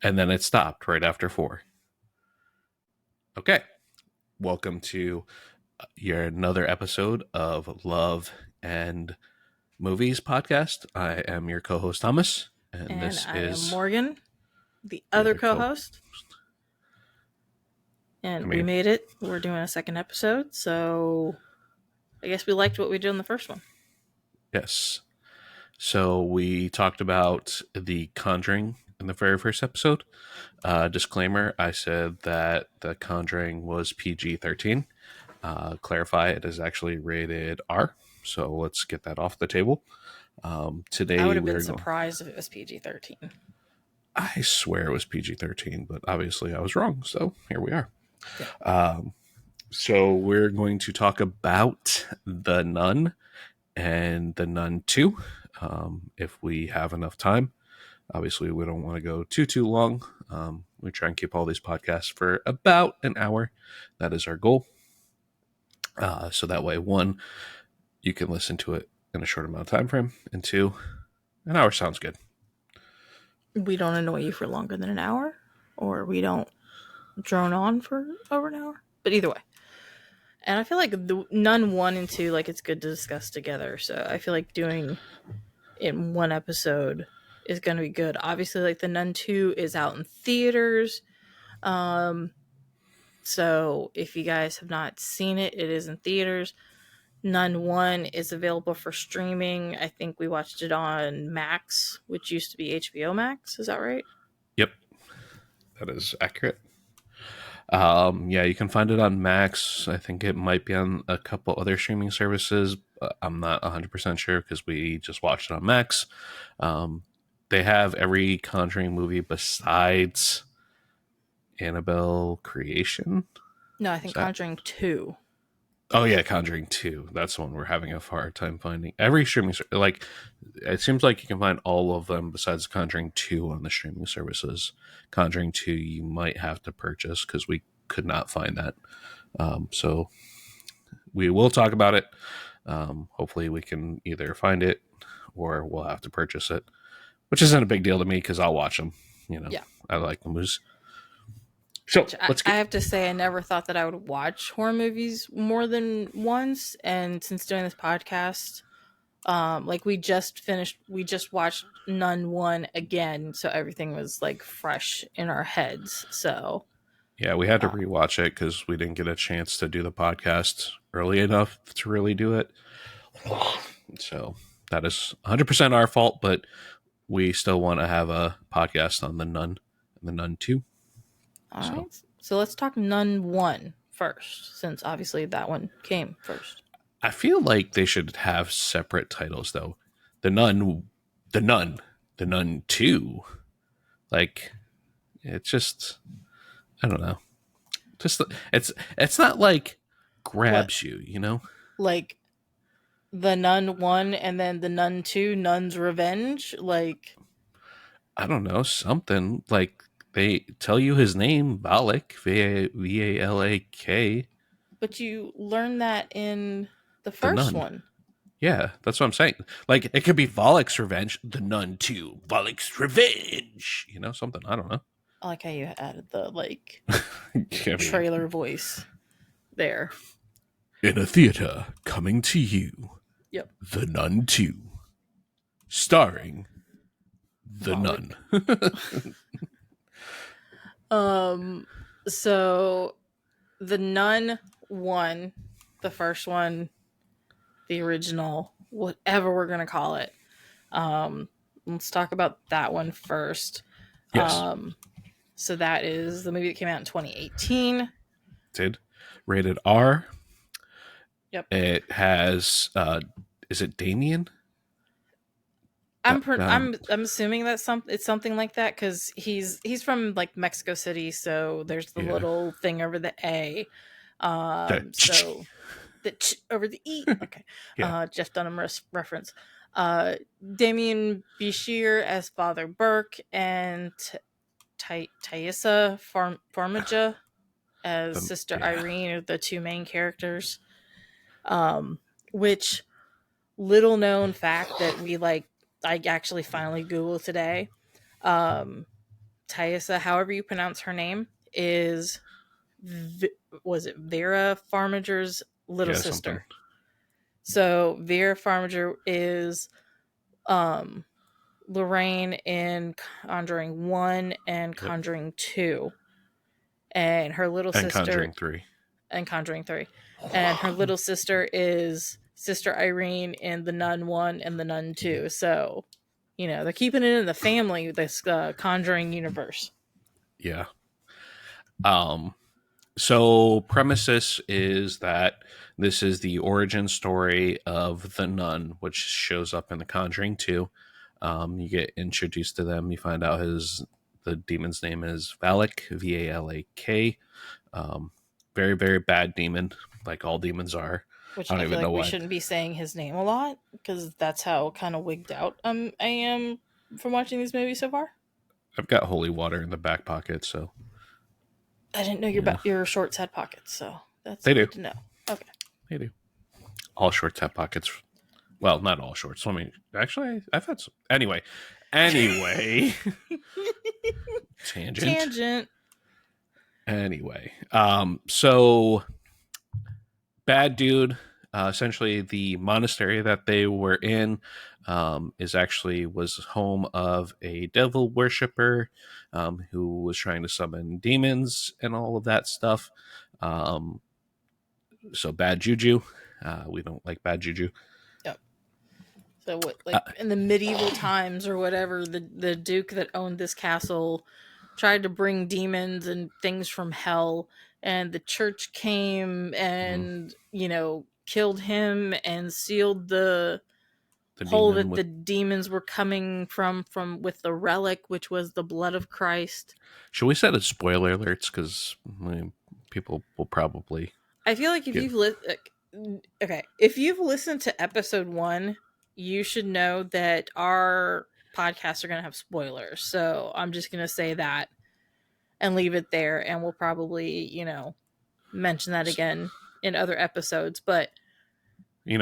and then it stopped right after 4. Okay, welcome to your another episode of Love and Movies podcast. I am your co-host Thomas, and And this I am is Morgan, the the other other co-host. I And we mean, made it. We're doing a second episode, so I guess we liked what we did in the first one. yes. So we talked about the Conjuring in the very first episode. Disclaimer: I said that the Conjuring was PG-13. Clarify, it is actually rated R. So let's get that off the table. I Today would have been we're going. surprised if it was PG-13. I swear it was PG-13, but obviously I was wrong. So here we are. Yeah. So we're going to talk about The Nun and The Nun 2, if we have enough time. Obviously, we don't want to go too long. We try and keep all these podcasts for about an hour. That is our goal. So that way, 1, you can listen to it in a short amount of time frame, and 2, an hour sounds good. We don't annoy you for longer than an hour, or we don't drone on for over an hour. But either way. And I feel like the Nun 1 and 2, like, it's good to discuss together. So I feel like doing in one episode is going to be good. Obviously, like, the Nun 2 is out in theaters. So if you guys have not seen it, it is in theaters. Nun 1 is available for streaming. I think we watched it on Max, which used to be HBO Max. Is that right? Yep, that is accurate. Yeah, you can find it on Max. I think it might be on a couple other streaming services. I'm not 100% sure because we just watched it on Max. They have every Conjuring movie besides Annabelle Creation. No, I think Conjuring 2. Oh yeah, Conjuring 2. That's the one we're having a hard time finding. Every streaming like it seems like you can find all of them besides Conjuring 2 on the streaming services. Conjuring 2 you might have to purchase because we could not find that. So we will talk about it. Hopefully we can either find it or we'll have to purchase it, which isn't a big deal to me because I'll watch them. Yeah. I like the movies. So I have to say, I never thought that I would watch horror movies more than once. And since doing this podcast, like we just watched Nun 1 again. So everything was like fresh in our heads. So yeah, we had to rewatch it because we didn't get a chance to do the podcast early enough to really do it. So that is 100% our fault, but we still want to have a podcast on The Nun and The Nun 2. All right. So let's talk Nun 1 first, since obviously that one came first. I feel like they should have separate titles, though. The Nun, The Nun, The Nun 2. Like, it's just, I don't know. Just it's not like grabs you, you know? Like the Nun 1 and then the Nun 2, Nun's Revenge? Like, I don't know, something like they tell you his name, Valak, Valak. but you learn that in the The first Nun. one. Yeah, that's what I'm saying. Like, it could be Valak's Revenge, The Nun 2, Valak's Revenge. You know, something. I don't know. I like how you added the, like, I mean, trailer voice there. in a theater coming to you, Yep. The Nun 2, starring The Valak. Nun. So the Nun 1, the first one, the original, whatever we're going to call it. Let's talk about that one first. Yes. So that is the movie that came out in 2018. Did rated R. Yep. It has is it Damien? I'm assuming that it's something like that because he's from like Mexico City, so there's the little thing over the A. So the over the E. Okay. Yeah. Jeff Dunham reference. Damien Bashir as Father Burke and Thaisa Farmiga as Sister Irene are the two main characters. Which little known fact that I actually finally Googled today. Thaisa, however you pronounce her name, is was it Vera Farmiger's little Yeah, something. sister. So Vera Farmiger is um Lorraine in Conjuring 1 and Yep. Conjuring 2. And her little And sister Conjuring 3. and Conjuring 3. And her little sister is Sister Irene in The Nun 1 and The Nun 2. So, they're keeping it in the family, this Conjuring universe. Yeah. Um, So, premises is that this is the origin story of the nun, which shows up in The Conjuring 2. You get introduced to them. You find out the demon's name is Valak, Valak. Um, Very, very bad demon, like all demons are. Which I I don't feel even know like we why. shouldn't be saying his name a lot because that's how kind of wigged out I am from watching these movies so far. I've got holy water in the back pocket, so I didn't know yeah, your shorts had pockets, so that's they do. good to know. Okay. They do. All shorts have pockets. Well, not all shorts. Let me actually. I've had some. Anyway, tangent. Tangent. Anyway, so bad dude. Essentially, the monastery that they were in was home of a devil worshiper who was trying to summon demons and all of that stuff. Um, so bad juju. We don't like bad juju. Yep. So what, Uh, like in the medieval times or whatever, the duke that owned this castle tried to bring demons and things from hell, and the church came mhm. and killed him and sealed the The hole demon that with. the demons were coming from with the relic, which was the blood of Christ. Should we set a spoiler alerts? Because people will probably I feel like get. if you've listened to episode 1, you should know that our podcasts are going to have spoilers. So I'm just going to say that and leave it there, and we'll probably mention that again in other episodes. But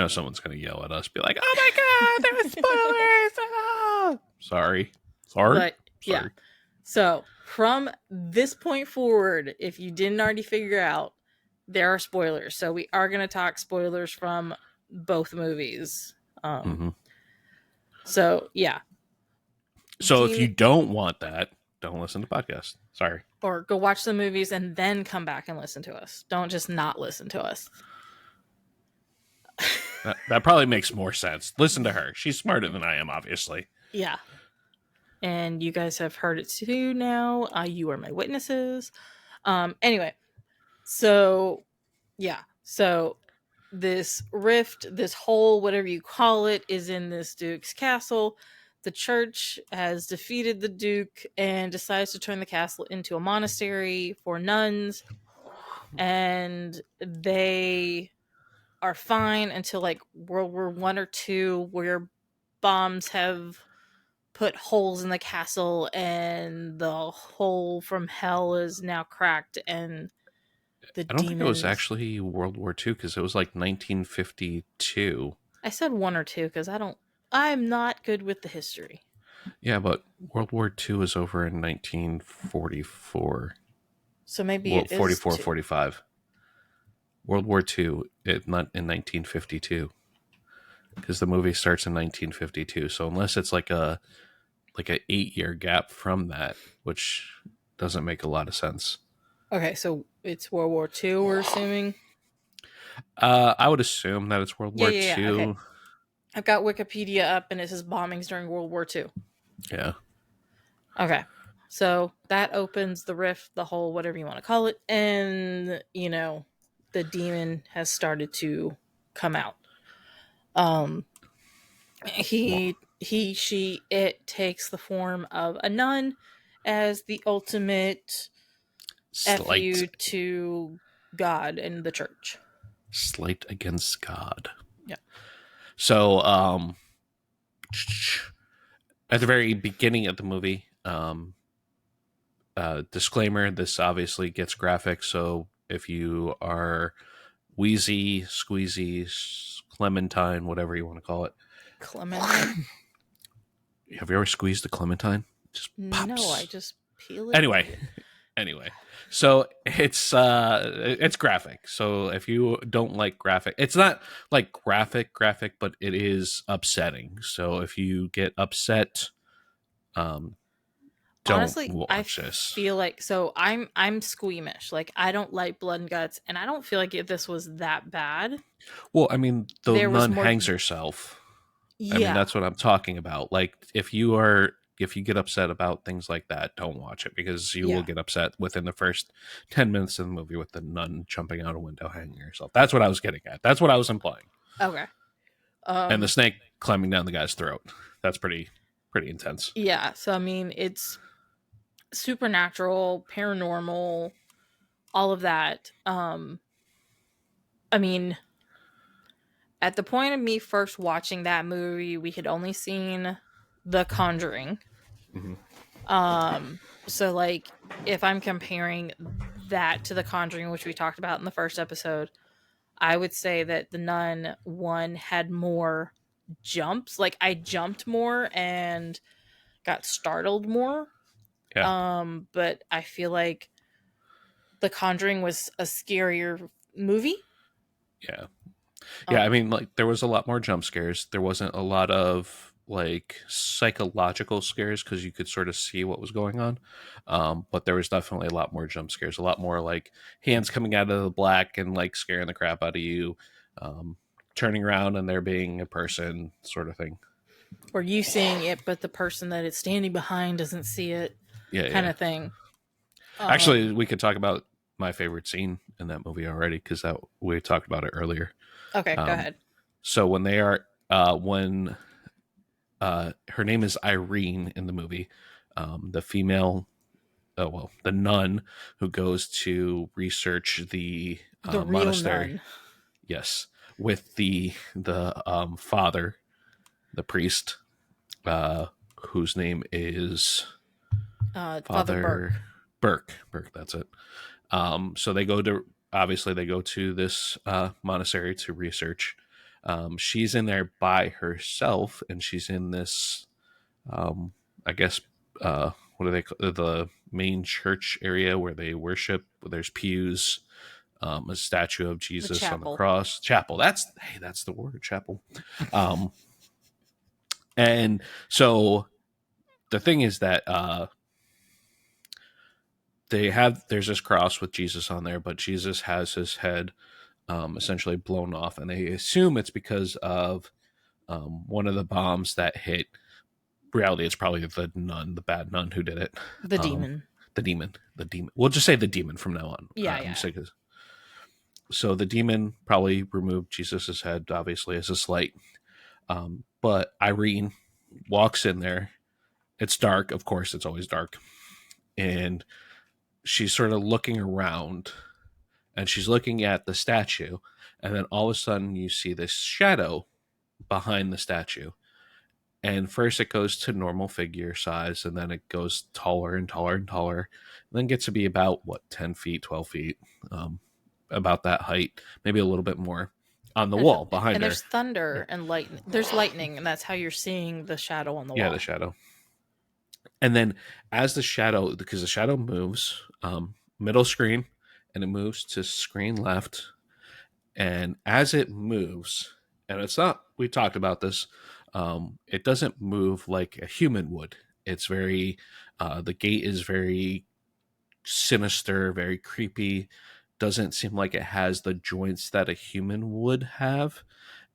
Someone's going to yell at us, be like, "Oh my god, there was spoilers!" Ah! Sorry, sorry, but yeah. sorry. So from this point forward, if you didn't already figure out, there are spoilers. So we are going to talk spoilers from both movies. hmm So yeah, So if you Demon, don't want that, don't listen to podcasts. Sorry. or go watch the movies and then come back and listen to us. Don't just not listen to us. That probably makes more sense. Listen to her. She's smarter than I am, obviously. Yeah. And you guys have heard it too now. You are my witnesses. Anyway, so yeah. So this rift, this hole, whatever you call it, is in this duke's castle. The church has defeated the duke and decides to turn the castle into a monastery for nuns. And they are fine until like World War One or two, where bombs have put holes in the castle and the hole from hell is now cracked and the I don't think it was demons. actually World War II because it was like 1952. I said one or two because I'm not good with the history. Yeah, but World War II is over in 1944. So maybe Well, it is 44, two. 45. World War II, not in 1952, because the movie starts in 1952. So unless it's like a 8-year gap from that, which doesn't make a lot of sense. Okay, so it's World War Two, we're assuming. I would assume that it's World Yeah, War yeah, yeah. Okay. II. I've got Wikipedia up and it says bombings during World War Two. Yeah. Okay. So that opens the rift, the hole, whatever you want to call it, and the demon has started to come out. Um Well, it takes the form of a nun as the ultimate slight, fu to God and the church. slight against God. Yeah. So, at the very beginning of the movie, disclaimer: this obviously gets graphic. So if you are wheezy, squeezy, clementine, whatever you want to call it, Clementine? have you ever squeezed a clementine? It just No, I pops. just Peel it Anyway, away. anyway, so it's graphic. So if you don't like graphic, it's not like graphic, but it is upsetting. So if you get upset, um, don't Honestly, I watch this. feel like so I'm squeamish. Like I don't like blood and guts, and I don't feel like this was that bad. Well, I mean, the There was nun more. hangs herself. I mean, Yeah, that's what I'm talking about. Like, if you get upset about things like that, don't watch it because you will yeah. get upset within the first 10 minutes of the movie with the nun jumping out a window, hanging herself. That's what I was getting at. That's what I was implying. Okay. And the Um. snake climbing down the guy's throat. That's pretty intense. Yeah. So I mean, it's supernatural, paranormal, all of that. I mean, at the point of me first watching that movie, we had only seen The Conjuring. Hmm. So like if I'm comparing that to The Conjuring, which we talked about in the first episode, I would say that the Nun one had more jumps. Like I jumped more and got startled more. Yeah, But I feel like The Conjuring was a scarier movie. yeah. Yeah, I Um, mean, like there was a lot more jump scares. There wasn't a lot of like psychological scares because you could sort of see what was going on. But there was definitely a lot more jump scares. A lot more like hands coming out of the black and like scaring the crap out of you. Um, Turning around and there being a person, sort of thing. or you seeing it, but the person that it's standing behind doesn't see it, Yeah, kind yeah. of thing. Actually, Um, we could talk about my favorite scene in that movie already because that we talked about it earlier. okay, go Um, ahead. so when her name is Irene in the movie. The female, oh well, the nun who goes to research the The real monastery. nun, Yes, with the father, the priest, uh, whose name is Father Father Burke. Burke. Burke, that's it. So they go to this monastery to research. She's in there by herself, and she's in this I guess what do they call the main church area where they worship. There's pews, a statue of The Jesus on the chapel. cross, chapel. That's the word, chapel. Um, and so the thing is that there's this cross with Jesus on there, but Jesus has his head essentially blown off, and they assume it's because of one of the bombs that hit. Reality, it's probably the nun, the bad nun, who did it. The Um, demon. the demon. We'll just say the demon from now on. Yeah, I'm yeah. sick of. So the demon probably removed Jesus's head, obviously as a slight. But Irene walks in there. It's dark, of course. It's always dark, and she's sort of looking around, and she's looking at the statue, and then all of a sudden you see this shadow behind the statue. And first it goes to normal figure size, and then it goes taller and taller and taller, and then gets to be about what 10 feet, 12 feet, um, about that height, maybe a little bit more, on the And, wall behind and her. there's thunder and lightning. There's lightning, and that's how you're seeing the shadow on the Yeah, the wall. shadow. And then as the shadow, because the shadow moves, middle screen, and it moves to screen left, and as it moves, and it's not, we talked about this, it doesn't move like a human would. It's very the gate is very sinister, very creepy, doesn't seem like it has the joints that a human would have.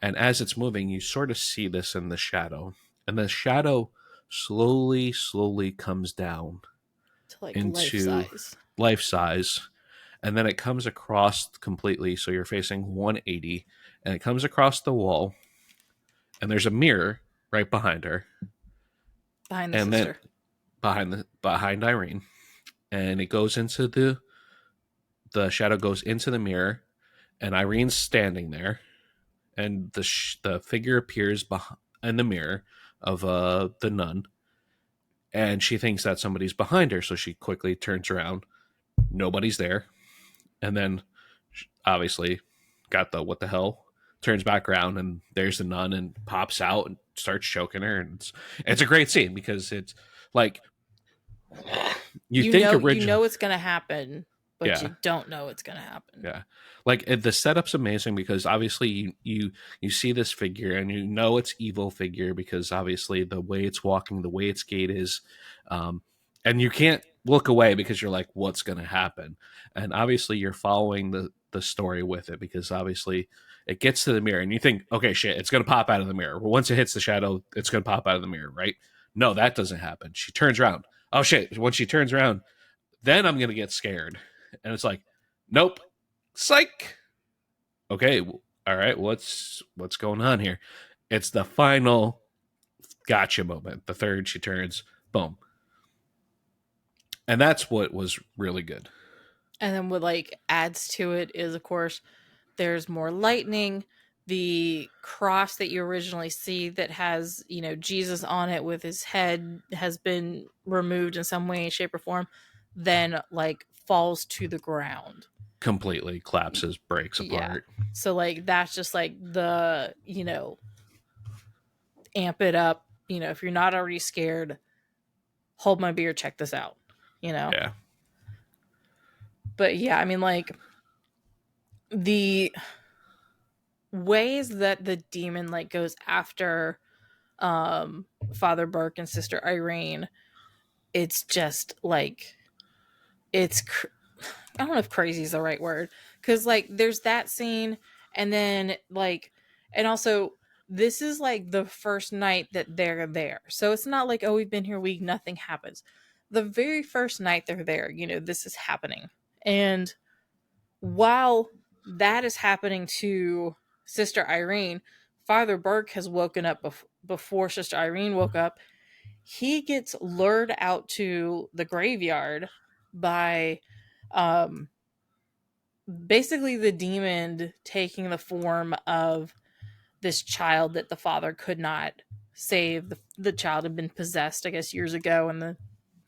And as it's moving, you sort of see this in the shadow, and the shadow slowly comes down To like life into size. life size, and then it comes across completely, so you're facing 180, and it comes across the wall, and there's a mirror right behind her, Behind the and then sister. behind Irene, and it goes into the shadow goes into the mirror, and Irene's standing there, and the figure appears behind in the mirror of the nun, and she thinks that somebody's behind her, so she quickly turns around. Nobody's there, and then obviously got the what the hell, turns back around, and there's the nun and pops out and starts choking her, and it's a great scene because it's like You think You original, know it's gonna happen, but yeah, you don't know it's gonna happen. yeah. Like the setup's amazing because obviously you see this figure and you know it's evil figure because obviously the way it's walking, the way its gait is, um, and you can't look away because you're like, what's going to happen? And obviously you're following the story with it because obviously it gets to the mirror and you think, okay, shit, it's going to pop out of the mirror. Well, once it hits the shadow, it's going to pop out of the mirror, right? No, that doesn't happen. She turns around. Oh shit! When she turns around, then I'm gonna get scared. And it's like, nope, psych. Okay, all right, what's going on here? It's the final gotcha moment. The third she turns, boom, and that's what was really good. And then what like adds to it is, of course, there's more lightning. The cross that you originally see that has, you know, Jesus on it with his head has been removed in some way, shape, or form, then like falls to the ground. Completely collapses, breaks Yeah. apart. So like that's just like the, you know, amp it up. You know, if you're not already scared, hold my beer, check this out. You know? Yeah, But yeah, I mean like the ways that the demon like goes after Father Burke and Sister Irene, it's just like it's I don't know if crazy is the right word, cuz like there's that scene, and then like, and also this is like the first night that they're there. So it's not like, oh, we've been here a week, nothing happens. The very first night they're there, you know, this is happening. And while that is happening to Sister Irene, Father Burke has woken up before Sister Irene woke up. He gets lured out to the graveyard by um, basically the demon taking the form of this child that the father could not save. The child had been possessed, I guess, years ago, and the,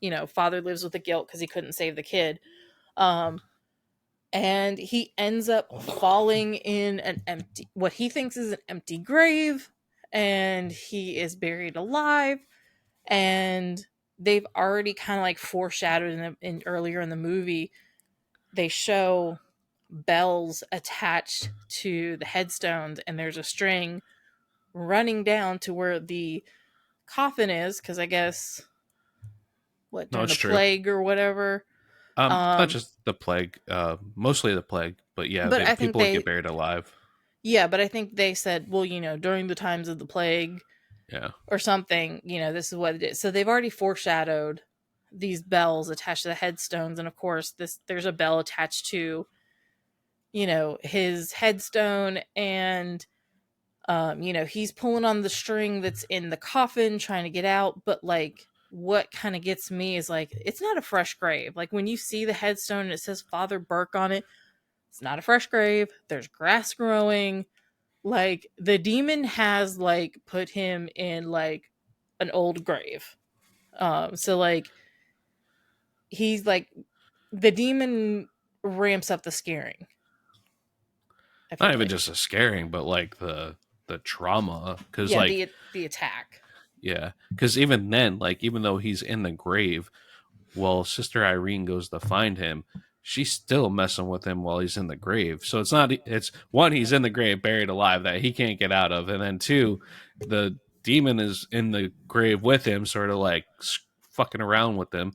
you know, father lives with the guilt because he couldn't save the kid. Um, and he ends up falling in an empty, what he thinks is an empty grave, and he is buried alive. And they've already kind of like foreshadowed in earlier in the movie, they show bells attached to the headstones, and there's a string running down to where the coffin is, because I guess what, no, during it's the true. plague or whatever. Not um just the plague, mostly the plague, but yeah, but I think people would get they, buried alive. yeah, but I think they said, well, you know, during the times of the plague Yeah, or something, you know, this is what it is. So they've already foreshadowed these bells attached to the headstones, and of course this, there's a bell attached to, you know, his headstone. And you know, he's pulling on the string that's in the coffin trying to get out. But like what kind of gets me is like, it's not a fresh grave. Like when you see the headstone and it says Father Burke on it, it's not a fresh grave. There's grass growing. Like the demon has like put him in like an old grave. So like he's like, the demon ramps up the scaring, I not feel even like. just the scaring, but like the trauma, because Yeah, like the attack. yeah, because even then, like even though he's in the grave, well, Sister Irene goes to find him. She's still messing with him while he's in the grave. So it's not, it's one, he's in the grave, buried alive, that he can't get out of. And then two, the demon is in the grave with him, sort of like fucking around with him.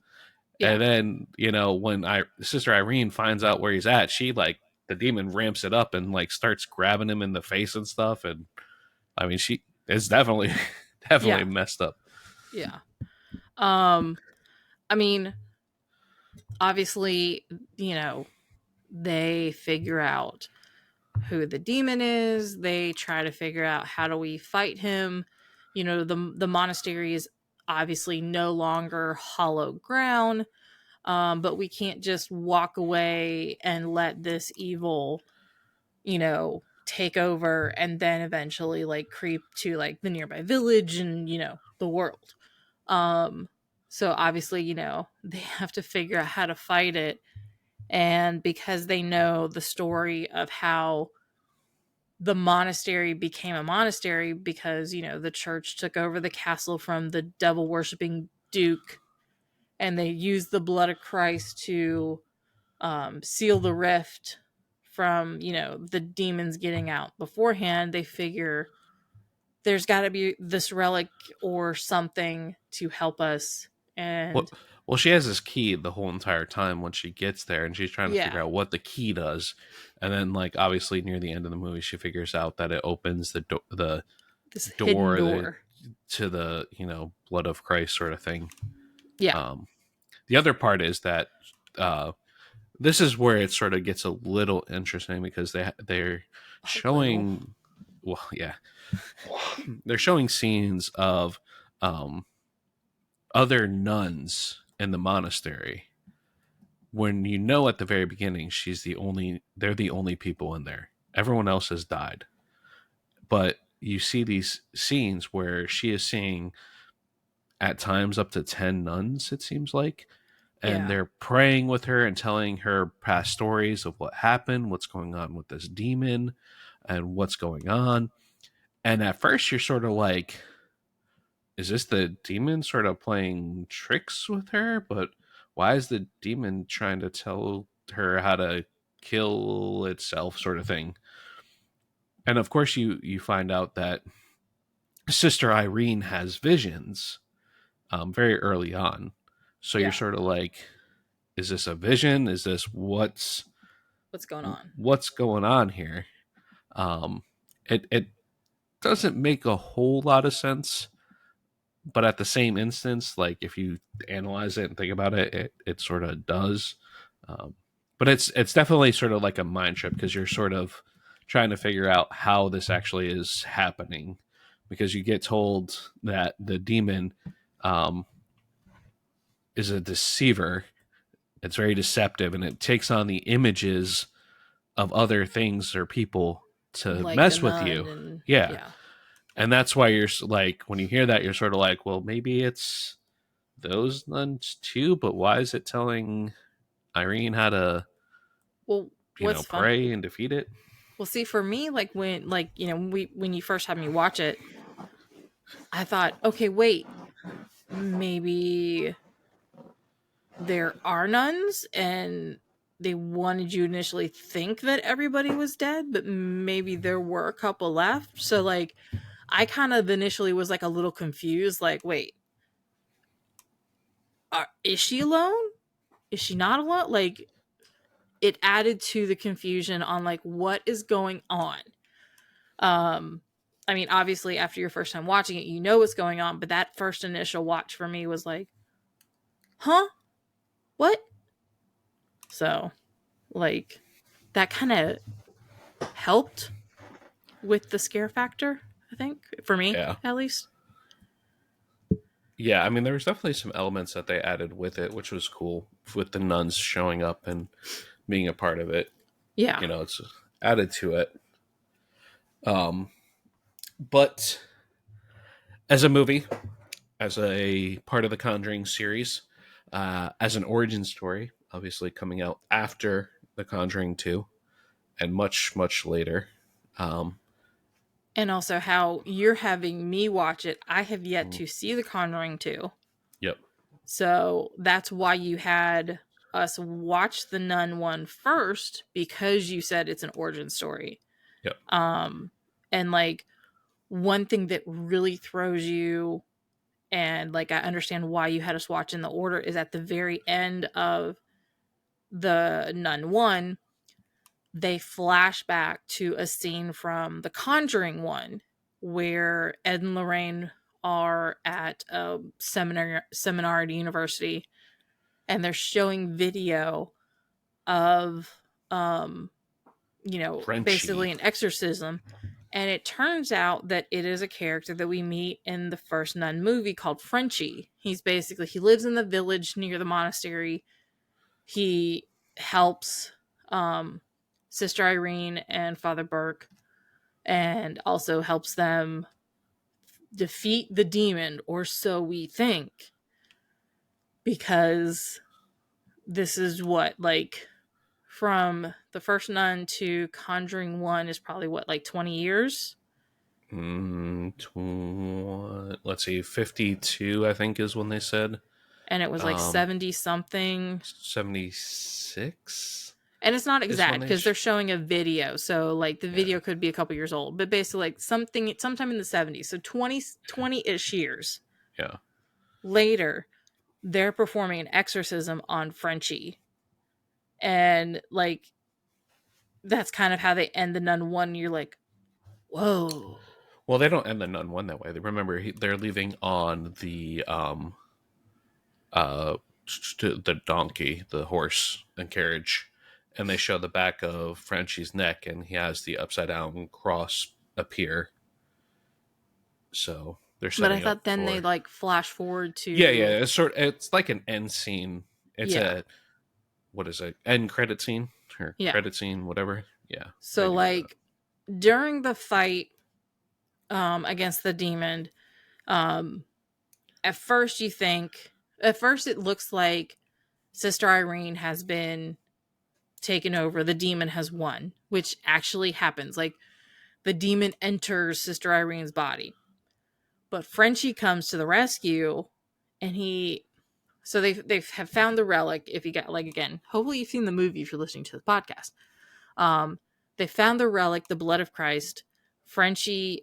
Yeah. And then, you know, when Sister Irene finds out where he's at, she like, the demon ramps it up and like starts grabbing him in the face and stuff. And I mean, she is definitely, definitely Yeah. messed up. Yeah. Um I mean, obviously, you know, they figure out who the demon is. They try to figure out, how do we fight him? You know, the monastery is obviously no longer hollow ground. But we can't just walk away and let this evil, you know, take over and then eventually like creep to like the nearby village and, you know, the world. Um so obviously, you know, they have to figure out how to fight it. And because they know the story of how the monastery became a monastery, because, you know, the church took over the castle from the devil worshipping duke, and they use the blood of Christ to seal the rift from, the demons getting out. Beforehand, they figure there's got to be this relic or something to help us. Well, And well, she has this key the whole entire time when she gets there, and she's trying to figure yeah, out what the key does. And then, like, obviously, near the end of the movie, she figures out that it opens the this hidden door door. to the blood of Christ sort of thing. Yeah. Um, the other part is that this is where it sort of gets a little interesting because they're A little. showing, well, yeah, they're showing scenes of um, other nuns in the monastery when at the very beginning they're the only people in there. Everyone else has died. But you see these scenes where she is seeing at times up to 10 nuns, it seems like, and Yeah. they're praying with her and telling her past stories of what happened, what's going on with this demon, and what's going on. And at first, you're sort of like, is this the demon sort of playing tricks with her? But why is the demon trying to tell her how to kill itself, sort of thing? And of course, you find out that Sister Irene has visions very early on. So you're Yeah. sort of like, is this a vision? Is this What's going on? what's going on here? Um, it doesn't make a whole lot of sense, but at the same instance, like if you analyze it and think about it, it sort of does. Um, but it's definitely sort of like a mind trip because you're sort of trying to figure out how this actually is happening because you get told that the demon um, is a deceiver. It's very deceptive and it takes on the images of other things or people to Like the mess with nun you. and Yeah. yeah. And that's why you're like, when you hear that, you're sort of like, well, maybe it's those nuns too, but why is it telling Irene how to, Well, what's fun? pray and defeat it? Well, see, for me, like when you first had me watch it, I thought, okay, wait, maybe there are nuns and they wanted you initially think that everybody was dead, but maybe there were a couple left. So like I kind of initially was like a little confused, like, wait, is she alone? Is she not alone? Like it added to the confusion on like what is going on. Um I mean, obviously after your first time watching it, you know what's going on, but that first initial watch for me was like, "Huh? What?" So, like that kind of helped with the scare factor, I think, for me Yeah. at least. Yeah. I mean, there was definitely some elements that they added with it, which was cool with the nuns showing up and being a part of it. Yeah. It's added to it. Um, but as a movie, as a part of the Conjuring series, as an origin story, obviously coming out after The Conjuring 2 and much, much later. Um, And also how you're having me watch it. I have yet mm, to see The Conjuring 2. yep, So that's why you had us watch the Nun one first, because you said it's an origin story. yep. Um and like one thing that really throws you, and like I understand why you had us watch in the order, is at the very end of the Nun 1, they flash back to a scene from the Conjuring 1 where Ed and Lorraine are at a seminar at a university, and they're showing video of basically Frenchie. an exorcism. And it turns out that it is a character that we meet in the first Nun movie called Frenchie. He lives in the village near the monastery. He helps um, Sister Irene and Father Burke, and also helps them defeat the demon, or so we think, because this is what, like, from the first Nun to Conjuring 1 is probably what, like 20 years? Let's see, 52, I think, is when they said. and it was like Um, 70 something. 76 And it's not is when exact they. because they're showing a video, so like the Yeah, video could be a couple years old, but basically like something sometime in the 70s, so 20-ish years yeah. later, they're performing an exorcism on Frenchie. And like that's kind of how they end the Nun one. You're like, whoa. Well, they don't end the Nun one that way. They remember they're leaving on the uh the donkey, the horse and carriage, and they show the back of Frenchie's neck, and he has the upside down cross appear. So they're But I setting up thought then they for. like flash forward Yeah, yeah. to, It's like an end scene. It's yeah, a what is it? End credit scene or yeah. credit scene, whatever. Yeah, they So do that. like during the fight against the demon, um at first you think, at first it looks like Sister Irene has been taken over, the demon has won, which actually happens. Like the demon enters Sister Irene's body. But Frenchie comes to the rescue, and he, so they have found the relic. If you got, like, again, hopefully you've seen the movie if you're listening to the podcast. Um, they found the relic, the blood of Christ. Frenchie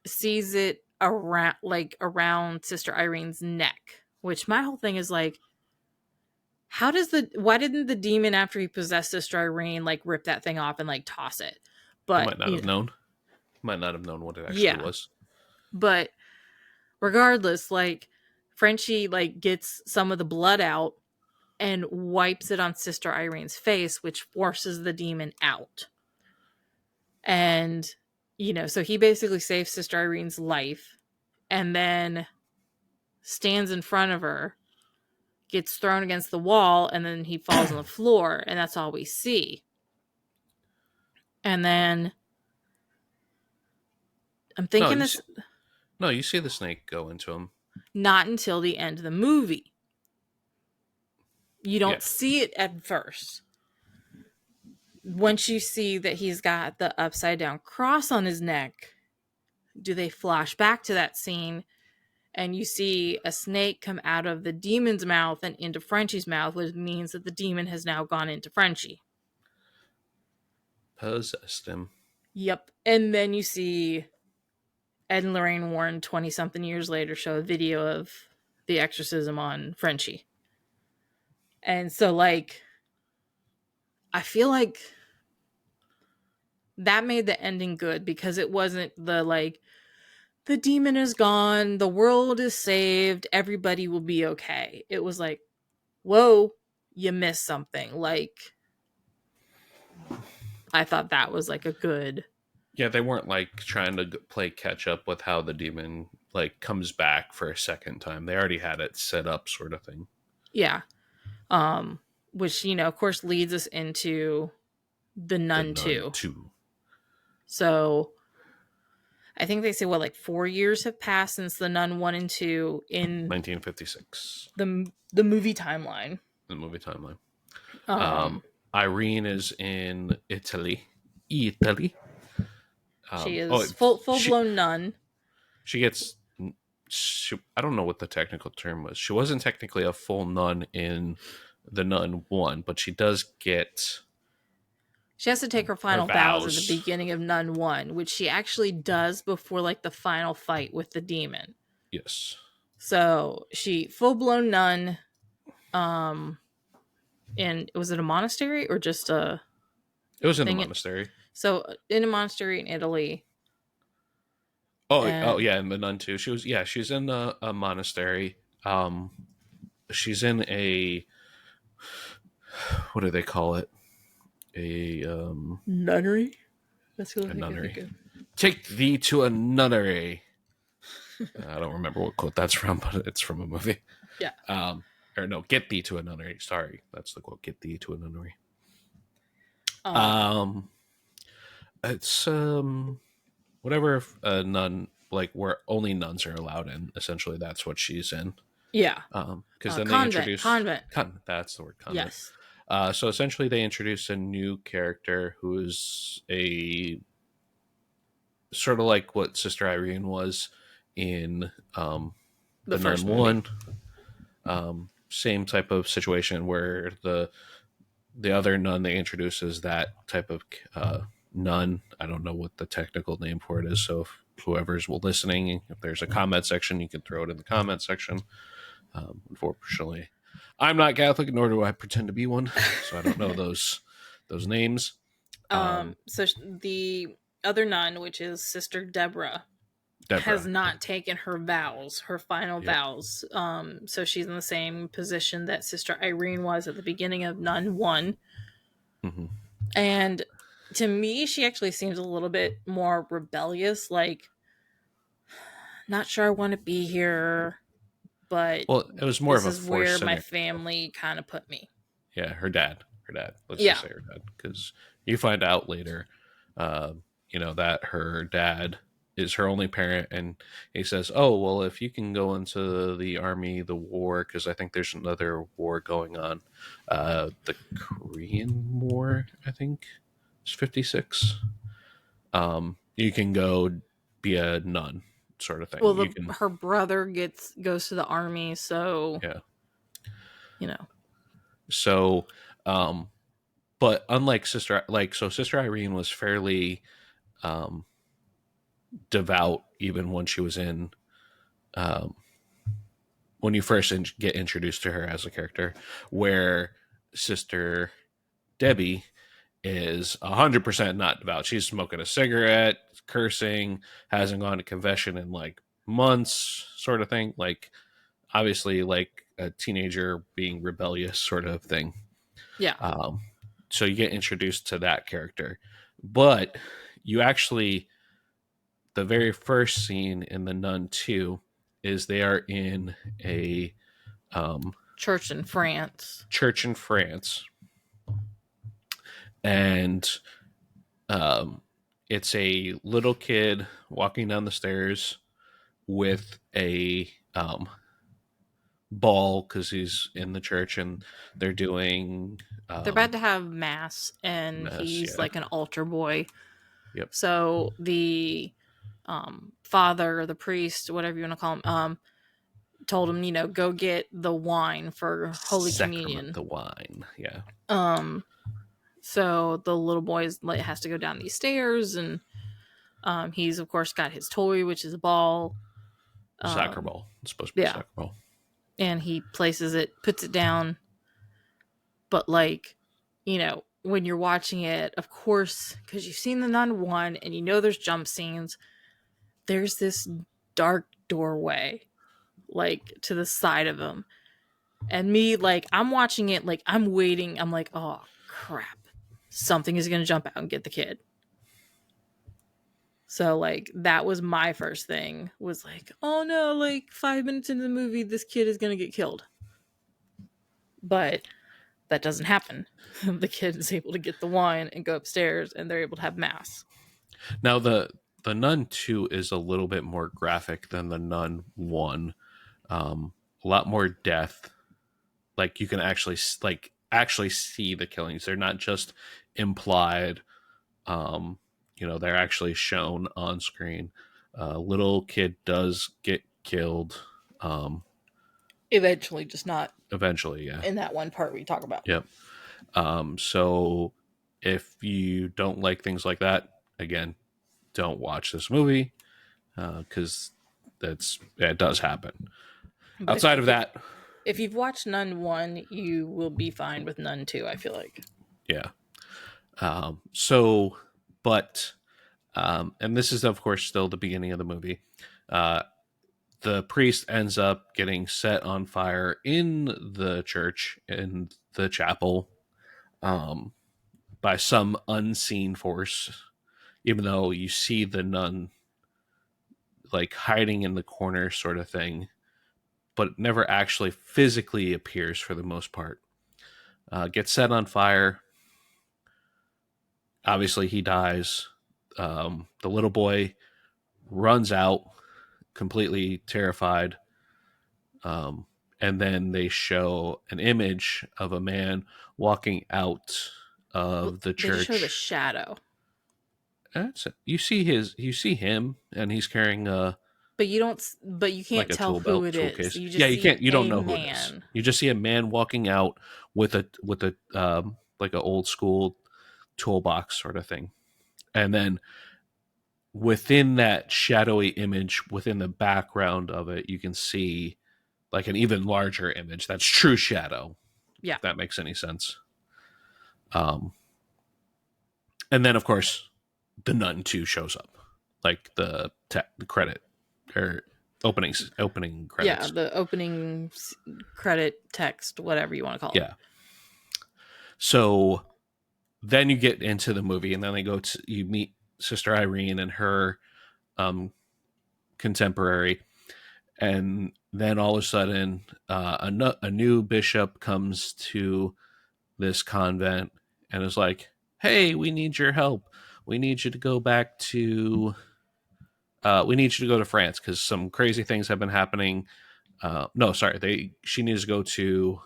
sees it around Sister Irene's neck, which my whole thing is like, why didn't the demon after he possessed Sister Irene like rip that thing off and like toss it? He But might not have known. Might not have known what it actually yeah, was. but regardless, like Frenchie like gets some of the blood out and wipes it on Sister Irene's face, which forces the demon out. And so he basically saves Sister Irene's life and then stands in front of her, gets thrown against the wall, and then he falls on the floor, and that's all we see. And then I'm No, thinking you this see, no, you see the snake go into him. not until the end of the movie. You Yeah, don't see it at first. Once you see that he's got the upside down cross on his neck, do they flash back to that scene and you see a snake come out of the demon's mouth and into Frenchie's mouth, which means that the demon has now gone into Frenchie. possessed him. Yep. And then you see Ed and Lorraine Warren 20 something years later show a video of the exorcism on Frenchie. And so like I feel like that made the ending good because it wasn't the like the demon is gone, the world is saved, everybody will be okay. It was like, whoa, you missed something. Like I thought that was like a good. Yeah, they weren't like trying to play catch up with how the demon like comes back for a second time. They already had it set up, sort of thing. Yeah. Which, of course leads us into the The Nun Nun 2. 2. So I think they say what, like 4 years have passed since the Nun 1 and 2 in 1956. the movie timeline. The movie timeline. Um, Irene is in Italy. Italy. she Oh, is full blown nun. she gets. I don't know what the technical term was. She wasn't technically a full nun in the Nun 1, but she does get. She has to take her Her final vows at the vows. beginning of Nun 1, which she actually does before like the final fight with the demon. Yes. So she full blown nun. And was it a monastery or just a It was in the thing? monastery. So in a monastery in Italy. Oh, And yeah, in the Nun 2. She's in a monastery. She's in a, what do they call it? nunnery. That's what A nunnery. Take thee to a nunnery. I don't remember what quote that's from, but it's from a movie. Yeah. Or no, get thee to a nunnery. Sorry, that's the quote. Get thee to a nunnery. It's whatever a nun, like where only nuns are allowed in. Essentially, that's what she's in. Yeah. Because then they Convent. introduce Convent. That's the word, convent. Yes. So essentially, they introduce a new character who is a sort of like what Sister Irene was in the first Nun movie. 1. Same type of situation where the other nun they introduce is that type of nun. I don't know what the technical name for it is. So if whoever's listening, if there's a comment section, you can throw it in the comment section. Unfortunately, I'm not Catholic, nor do I pretend to be one, so I don't know those names. So the other nun, which is Sister Deborah, has Deborah. not taken her vows, her final Yep. vows. So she's in the same position that Sister Irene was at the beginning of Nun 1. Hmm. And to me, she actually seems a little bit more rebellious, like, not sure I want to be here, but Well, it was more of this a is forced where my scenario. family kind of put me. Yeah, her dad. Her dad. Let's just Yeah. say her dad, because you find out later, uh, that her dad is her only parent, and he says, "Oh, well, if you can go into the army, the war, because I think there's another war going on, the Korean War. I think it's 56. You can go be a nun, sort of thing. Well, You can, her brother goes to the army, so yeah. you know. So, um, but unlike Sister Irene was fairly um, devout even when she was in um, when you first get introduced to her as a character, where Sister Debbie is 100% not devout. She's smoking a cigarette, cursing, hasn't gone to confession in like months, sort of thing. Like obviously, like a teenager being rebellious, sort of thing. Yeah. Um, so you get introduced to that character, but you actually the very first scene in the Nun 2 is they are in a um, Church in France. church in France, and um, it's a little kid walking down the stairs with a ball because he's in the church and they're doing They're about to have mass, and mass. he's Yeah. like an altar boy. Yep. So the father, the priest, whatever you want to call him, told him, go get the wine for Holy Sacrament Communion. the wine. Yeah. Um, so the little boy has to go down these stairs, and he's of course got his toy, which is a ball. Soccer ball. It's supposed to be a Yeah, soccer ball. and he puts it down. But like, when you're watching it, of course, because you've seen the Nun 1 and there's jump scenes, there's this dark doorway like to the side of him. And me, like, I'm watching it, like, I'm waiting. I'm like, oh, crap. Something is going to jump out and get the kid. So, like, that was my first thing, was like, oh no, like, 5 minutes into the movie, this kid is going to get killed. But that doesn't happen. The kid is able to get the wine and go upstairs, and they're able to have mass. Now the Nun 2 is a little bit more graphic than the Nun 1. A lot more death. Like you can actually see the killings. They're not just implied. They're actually shown on screen. Little kid does get killed. Eventually, just not Eventually, yeah. in that one part we talk about. Yep. So if you don't like things like that, again, don't watch this movie because it does happen. But Outside of that, if you've watched Nun 1, you will be fine with Nun 2, I feel like. yeah. So, but and this is of course still the beginning of the movie. Uh, the priest ends up getting set on fire in the church in the chapel by some unseen force, even though you see the nun like hiding in the corner, sort of thing, but it never actually physically appears for the most part. Gets set on fire. Obviously, he dies. The little boy runs out completely terrified. And then they show an image of a man walking out Well, of the they just show the church. shadow. You see him, and he's carrying But you don't. But you like can't a tell tool who belt, it tool is. case. You Yeah, just you see can't. You don't a know who it is. man. You just see a man walking out with a like a old school toolbox sort of thing, and then within that shadowy image, within the background of it, you can see like an even larger image. That's true shadow. Yeah. If that makes any sense. Um, and then of course, the Nun 2 shows up, like the credit or opening Yeah. credits. The opening credit text, whatever you want to call it. Yeah. So then you get into the movie, and then you meet Sister Irene and her um, contemporary, and then all of a sudden, a new bishop comes to this convent and is like, "Hey, we need your help. We need you to go back to. We need you to go to France because some crazy things have been happening. No, sorry, they. She needs to go to.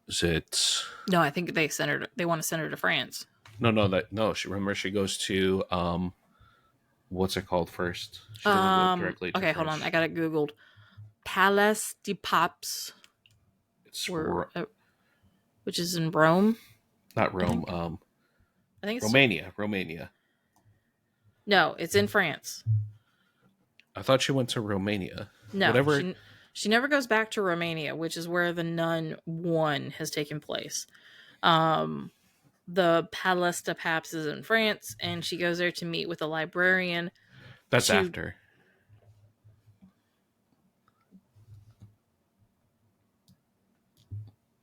Is it? No, I think they sent her. They want to send her to France. No. She remember she goes to what's it called first? She doesn't go directly to Okay, hold on. I France. got it googled. Palace de Paps, It's or which is in Rome, not I Rome. think. I think it's Romania. no, it's in France. I thought she went to Romania. No, Whatever. she never goes back to Romania, which is where the Nun One has taken place. Um, the Palace de Paps is in France, and she goes there to meet with a librarian That's to. after.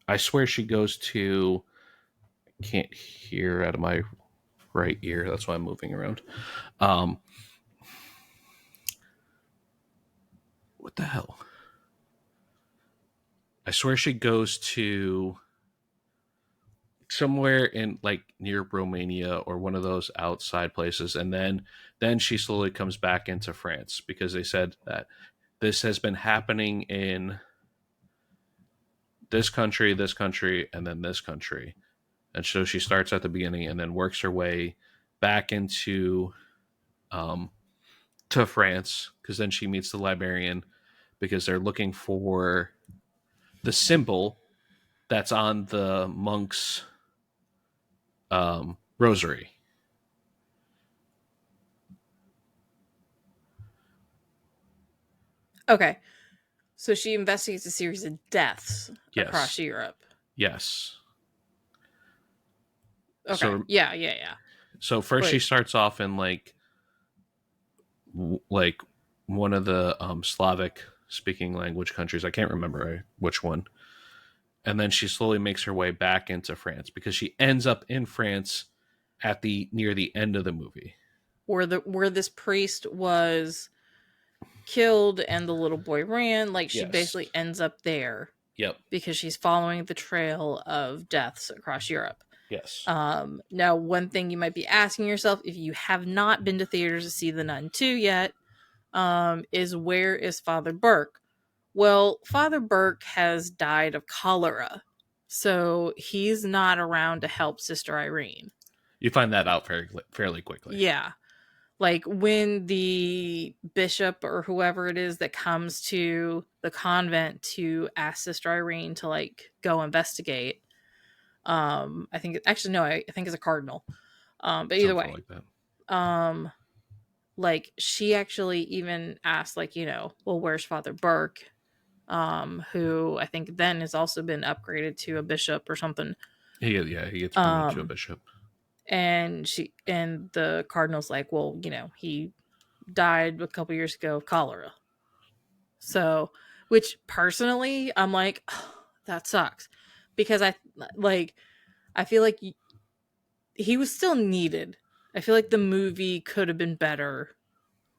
I swear she goes to. Can't hear out of my right ear. That's why I'm moving around. Um, what the hell? I swear she goes to somewhere in like near Romania or one of those outside places, and then she slowly comes back into France because they said that this has been happening in this country, and then this country. And so she starts at the beginning and then works her way back into um, to France because then she meets the librarian because they're looking for the symbol that's on the monk's rosary. Okay, so she investigates a series of deaths across Yes, Europe. yes. Okay, So yeah. so first she But starts off in like one of the Slavic speaking language countries. I can't remember which one. And then she slowly makes her way back into France because she ends up in France at the near the end of the movie. where this priest was killed and the little boy ran, like she Yes. basically ends up there Yep. because she's following the trail of deaths across Europe. Yes. Now, one thing you might be asking yourself if you have not been to theaters to see The Nun 2 yet, is where is Father Burke? Well, Father Burke has died of cholera, so he's not around to help Sister Irene. You find that out fairly quickly. Yeah. Like when the bishop or whoever it is that comes to the convent to ask Sister Irene to like go investigate. I think actually no, I think it's a cardinal. But either Something way, like that. um, like she actually even asked, like, well, where's Father Burke? Who I think then has also been upgraded to a bishop or something. He gets promoted to a Um, bishop. and the cardinal's like, well, he died a couple years ago of cholera. So, which personally, I'm like, oh, that sucks because I feel like he was still needed. I feel like the movie could have been better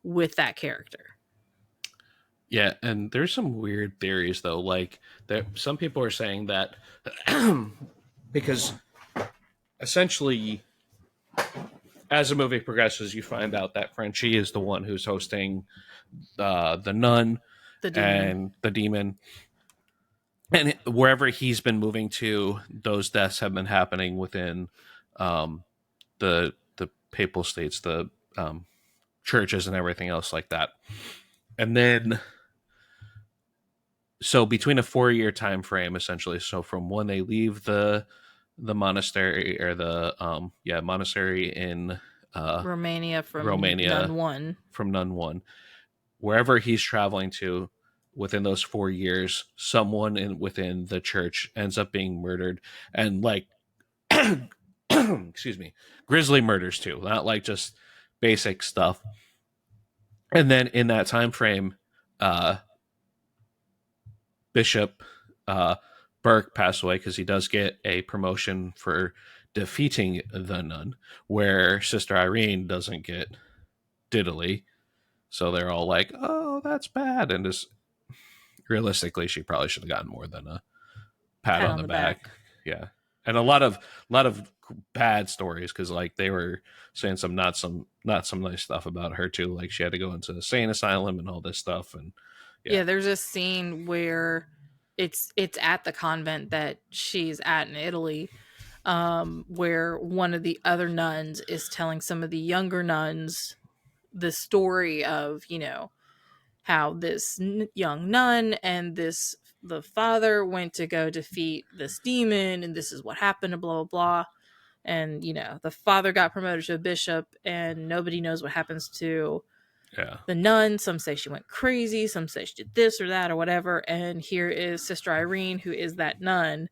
with that character. Yeah, and there's some weird theories though. Like some people are saying that because essentially as the movie progresses, you find out that Frenchie is the one who's hosting the nun The demon. and the demon, and wherever he's been moving to, those deaths have been happening within the papal states, the churches and everything else like that. And then, so between a 4 year time frame, essentially, so from when they leave the monastery, or the monastery in Romania from Romania, Nun One. from Nun One, wherever he's traveling to, within those 4 years, someone within the church ends up being murdered, and like, excuse me, grisly murders too, not like just basic stuff. And then in that time frame, uh, Bishop uh, Burke passed away, because he does get a promotion for defeating the nun, where Sister Irene doesn't get diddly. So they're all like, "Oh, that's bad," and just realistically, she probably should have gotten more than a pat Pat on on the the back. back. Yeah, and a lot of bad stories, because like they were saying some nice stuff about her too. Like she had to go into the insane asylum and all this stuff, and yeah, Yeah, there's a scene where it's at the convent that she's at in Italy, where one of the other nuns is telling some of the younger nuns the story of, how this young nun and the father went to go defeat this demon, and this is what happened, and blah blah blah. And the father got promoted to a bishop, and nobody knows what happens to yeah, the nun. Some say she went crazy, some say she did this or that or whatever. And here is Sister Irene, who is that nun,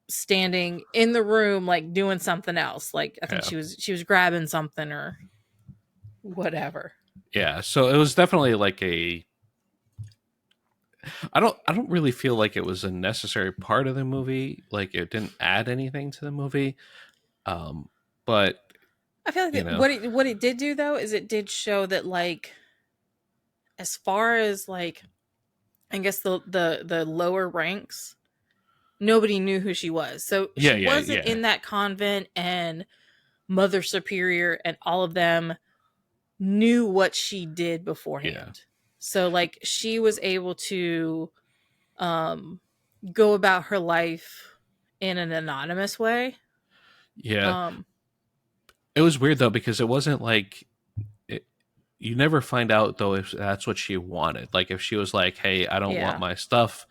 standing in the room, like doing something else. Like I think yeah. she was grabbing something or whatever. Yeah, so it was definitely like a, I don't really feel like it was a necessary part of the movie. Like it didn't add anything to the movie. Um but I feel like you that know, what it did do though is it did show that, like, as far as, like, I guess the lower ranks, nobody knew who she was. So yeah, she yeah, wasn't yeah, in that convent, and Mother Superior and all of them knew what she did yeah, beforehand. So, like, she was able to um go about her life in an anonymous way. yeah. Um It was weird though, because it wasn't like it, you never find out though if that's what she wanted. Like if she was like, "Hey, I don't want yeah. my stuff.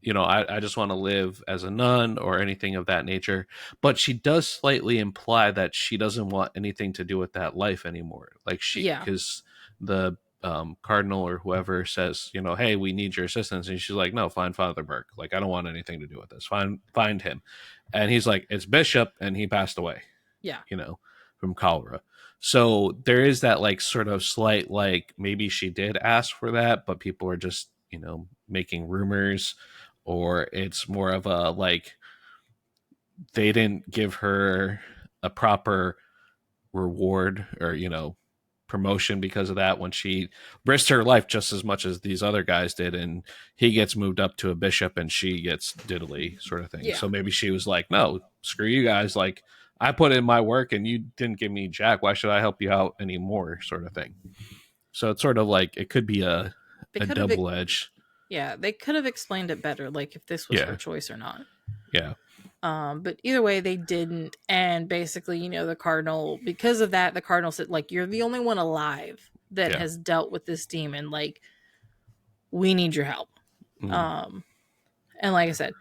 I just want to live as a nun," or anything of that nature. But she does slightly imply that she doesn't want anything to do with that life anymore. Like Yeah. because the cardinal or whoever says, "Hey, we need your assistance," and she's like, "No, find Father Burke. Like I don't want anything to do with this. Find him." And he's like, "It's Bishop," and he passed away. Yeah. You know, from cholera. So there is that like sort of slight, like maybe she did ask for that, but people are just making rumors, or it's more of a like they didn't give her a proper reward, or promotion because of that, when she risked her life just as much as these other guys did, and he gets moved up to a bishop and she gets diddly, sort of thing. Yeah. So maybe she was like, "No, screw you guys, like I put in my work and you didn't give me jack, why should I help you out anymore," sort of thing. So it's sort of like it could be a They a could have double edge. yeah, they could have explained it better, like if this was her Yeah, choice or not. yeah, But either way, they didn't. And basically, the cardinal, because of that, the cardinal said, like, you're the only one alive that yeah. has dealt with this demon. Like, we need your help. Mm. Um, and like I said,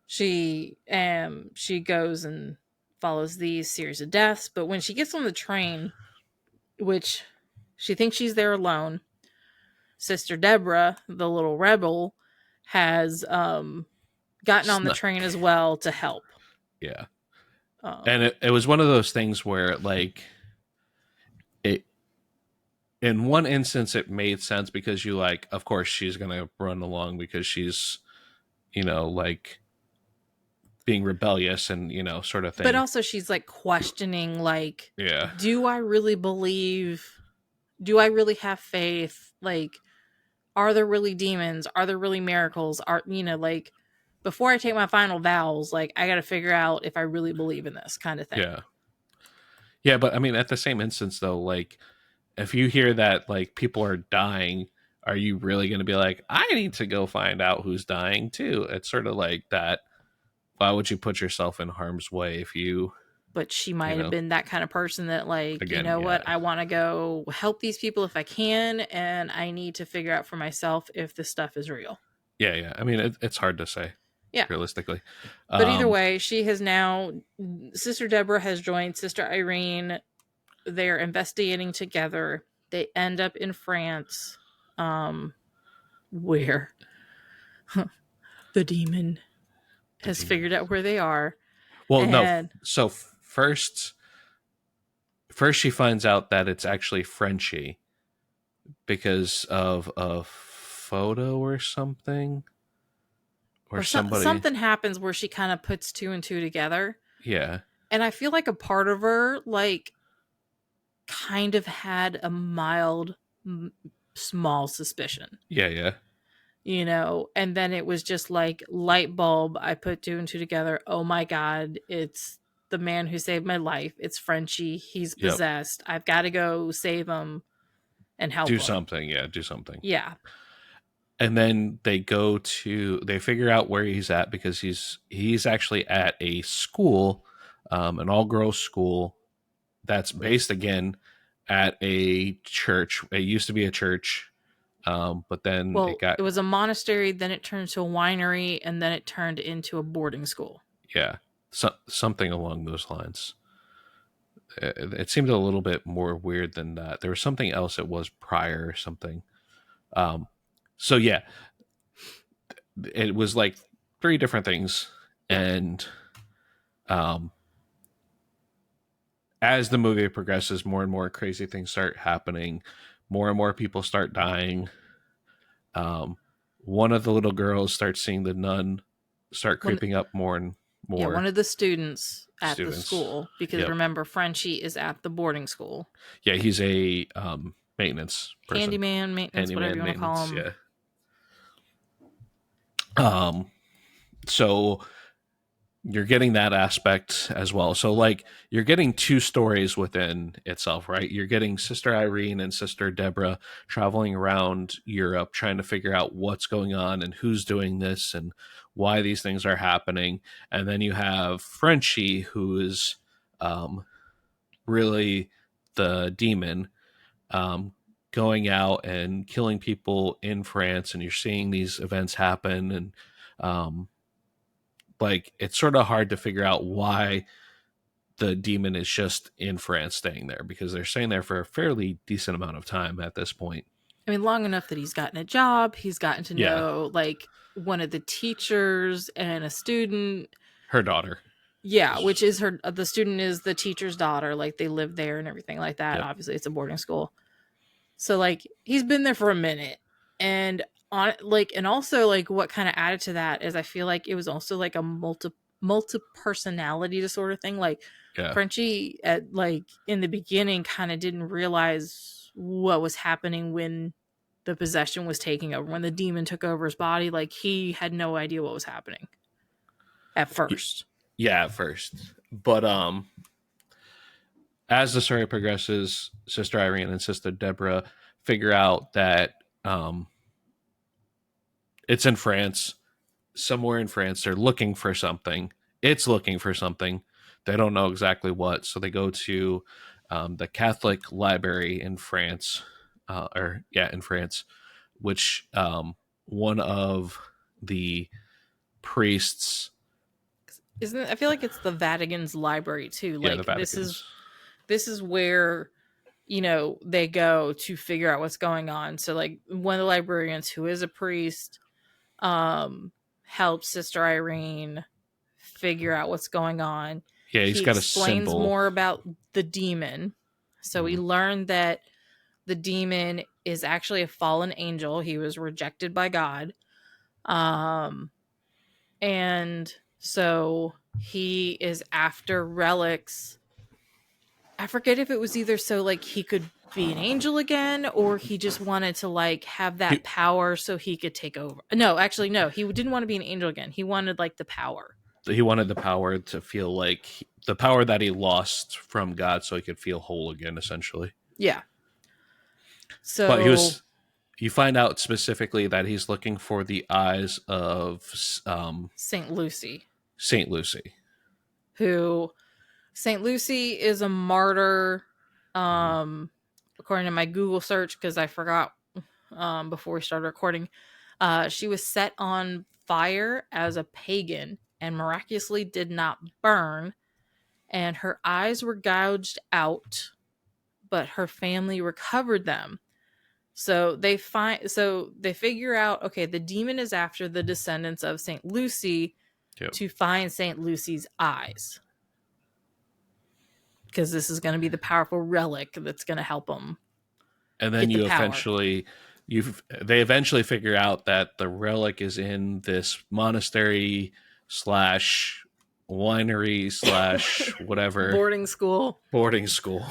she goes and follows these series of deaths. But when she gets on the train, which she thinks she's there alone, Sister Deborah, the little rebel, has gotten on the Snuck. train as well to help. Yeah. And Um, it was one of those things where like it, in one instance it made sense, because you like, of course she's gonna run along because she's like being rebellious and sort of but thing. also she's like questioning, like, Yeah, do I really believe, do I really have faith, like, are there really demons, are there really miracles, are, like, before I take my final vows, like, I gotta figure out if I really believe in this kind of thing. yeah, yeah. But I mean, at the same instance though, like if you hear that like people are dying, are you really going to be like, I need to go find out who's dying too? It's sort of like that. Why would you put yourself in harm's way if you but she You might have know, been that kind of person that, like, you again, know yeah, what, I want to go help these people if I can, and I need to figure out for myself if this stuff is real. yeah, yeah. I mean, it's hard to say Yeah. realistically. But either Um, way, she has now, Sister Deborah has joined Sister Irene. They're investigating together. They end up in France, um, where the demon the has demon. figured out where they are. Well, no. And So first she finds out that it's actually Frenchie because of a photo or something, or or somebody. something happens where she kind of puts two and two together. Yeah, And I feel like a part of her, like, kind of had a mild, small suspicion, yeah, yeah. you know? And then it was just like light bulb. I put two and two together. Oh my God, it's the man who saved my life. It's Frenchie. He's Yep. possessed. I've got to go save him and help Do him. something. Yeah, do something. Yeah. And then they figure out where he's at because he's actually at a school, an all girls school that's based again at a church. It used to be a church, but then it Well, got, it was a monastery, then it turned to a winery, and then it turned into a boarding school. yeah, something along those lines. It seemed a little bit more weird than that. There was something else it was prior or something. Um, so yeah, it was like three different things, Yeah. and um, as the movie progresses, more and more crazy things start happening. More and more people start dying. Um, one of the little girls starts seeing the nun start One creeping up more and Yeah, one more of the students at the students. school, because Yep. remember, Frenchie is at the boarding school. Yeah, he's a maintenance person, Handyman, maintenance, whatever handyman you want to call maintenance. him. Yeah. Um. So you're getting that aspect as well. So like you're getting two stories within itself, right? You're getting Sister Irene and Sister Deborah traveling around Europe trying to figure out what's going on and who's doing this and why these things are happening. And then you have Frenchie, who is really the demon, um, going out and killing people in France, and you're seeing these events happen, and um, like it's sort of hard to figure out why the demon is just in France staying there because they're staying there for a fairly decent amount of time at this point. I mean, long enough that he's gotten a job, he's gotten to Yeah, know, like, one of the teachers and a student. her daughter. Yeah, which is the student is the teacher's daughter. Like, they live there and everything like that. Yep. Obviously, it's a boarding school. So, like, he's been there for a minute. And and also, like, what kind of added to that is I feel like it was also like a multi personality disorder thing. Like, Yeah. Frenchie at, like, in the beginning kind of didn't realize what was happening when the possession was taking over, when the demon took over his body. Like, he had no idea what was happening at first. Yeah, at first. But as the story progresses, Sister Irene and Sister Deborah figure out that it's in France, somewhere in France. They're looking for something. It's looking for something. They don't know exactly what. So they go to the Catholic library in France, in France, which one of the priests, Isn't it, I feel like it's the Vatican's library too. yeah, the Like, Vatican's, this is where, you know, they go to figure out what's going on. So, like, one of the librarians, who is a priest, helps Sister Irene figure out what's going on. yeah, he's He got a explains symbol. more about the demon. So we learned that the demon is actually a fallen angel. He was rejected by God. And so he is after relics. I forget if it was either so, like, he could be an angel again, or he just wanted to, like, have that He, power so he could take over. No, actually, no, he didn't want to be an angel again. He wanted, like, the power. he wanted the power to feel like the power that he lost from God so he could feel whole again, essentially. Yeah. But So you find out specifically that he's looking for the eyes of Saint Lucy, Saint Lucy. who St. Lucy is a martyr, Mhm. um, according to my Google search, because I forgot before we started recording. She was set on fire as a pagan and miraculously did not burn, and her eyes were gouged out, but her family recovered them. So they figure out, okay, the demon is after the descendants of St. Lucy Yep. to find St. Lucy's eyes, because this is going to be the powerful relic that's going to help them And then get the power. they eventually figure out that the relic is in this monastery slash winery slash whatever Boarding school. boarding school.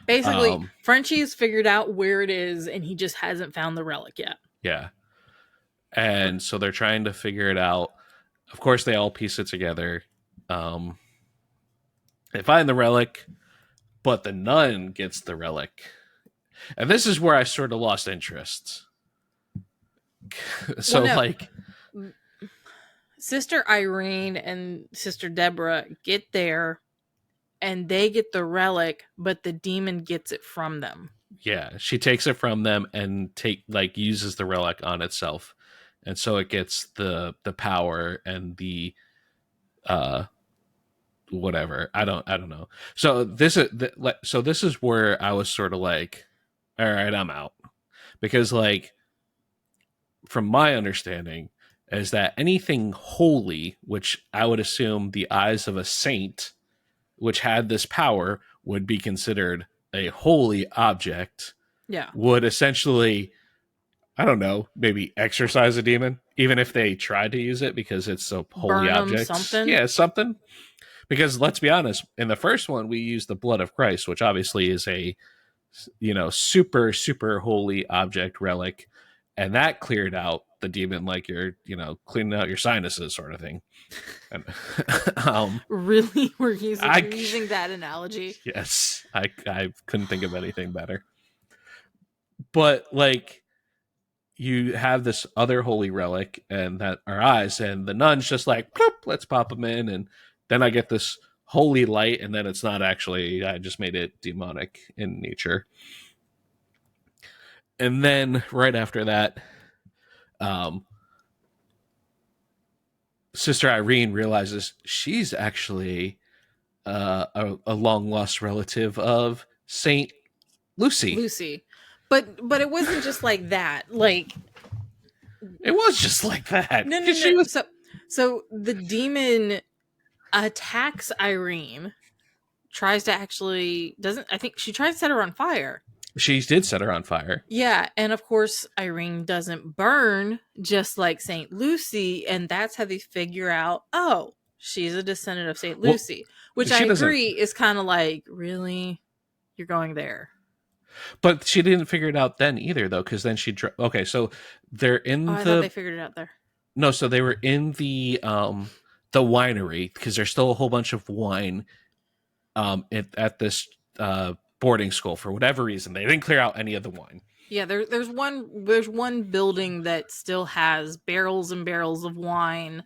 Basically, Um, Frenchie's figured out where it is, and he just hasn't found the relic yet. yeah. And so they're trying to figure it out. Of course, they all piece it together. Um, they find the relic, but the nun gets the relic. And this is where I sort of lost interest. Well, So, no, like, Sister Irene and Sister Deborah get there, and they get the relic, but the demon gets it from them. yeah, she takes it from them and uses the relic on itself. And so it gets the power and the uh whatever. I don't know. So this is where I was sort of like, all right, I'm out. Because like from my understanding is that anything holy, which I would assume the eyes of a saint, which had this power, would be considered a holy object, Yeah. would essentially, I don't know, maybe exorcise a demon, even if they tried to use it because it's a holy Burn them, object. something. Yeah, something. Because let's be honest, in the first one, we used the blood of Christ, which obviously is a super super holy object relic, and that cleared out the demon like you're cleaning out your sinuses sort of thing. And, Really? We're I using that analogy? yes, I couldn't think of anything better. But like you have this other holy relic and that our eyes, and the nun's just like, Ploop, let's pop them in, and then I get this holy light, and then it's not actually, I just made it demonic in nature. And then right after that, um, Sister Irene realizes she's actually a long lost relative of Saint Lucy. Lucy. But it wasn't just like that. Like, It was just like that. no, no, 'Cause no. she was. So the demon attacks Irene, tries to actually doesn't I think she tries to set her on fire. She did set her on fire. Yeah, and of course Irene doesn't burn, just like Saint Lucy, and that's how they figure out, oh, she's a descendant of Saint Well, Lucy, which I she doesn't. agree is kind of like, really, you're going there. But she didn't figure it out then either, though, because then okay, so they're Oh, in I thought they the figured it out there. no, so they were in the winery because there's still a whole bunch of wine at this boarding school for whatever reason. They didn't clear out any of the wine. Yeah, there's one building that still has barrels and barrels of wine,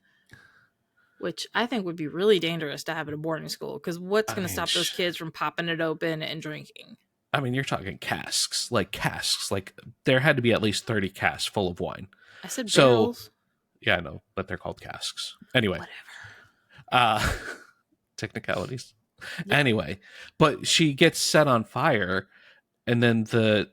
which I think would be really dangerous to have at a boarding school, because what's I going to mean, stop those kids from popping it open and drinking? I mean, you're talking casks, like casks. Like there had to be at least 30 casks full of wine. I said So barrels. yeah, I know, but they're called casks. Anyway, Whatever. uh, technicalities. Yeah. Anyway, but she gets set on fire, and then the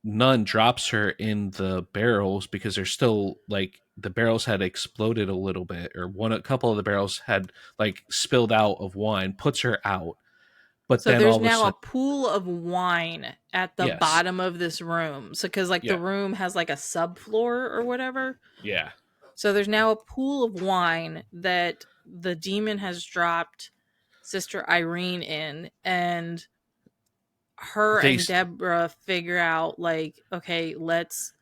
nun drops her in the barrels because they're still like the barrels had exploded a little bit, or a couple of the barrels had like spilled out of wine, puts her out. But So then all there's of a now a sudden, pool of wine at the yes, bottom of this room. So because like yeah, the room has like a subfloor or whatever. yeah, So there's now a pool of wine that the demon has dropped Sister Irene in, and her they and Deborah figure out like, okay, let's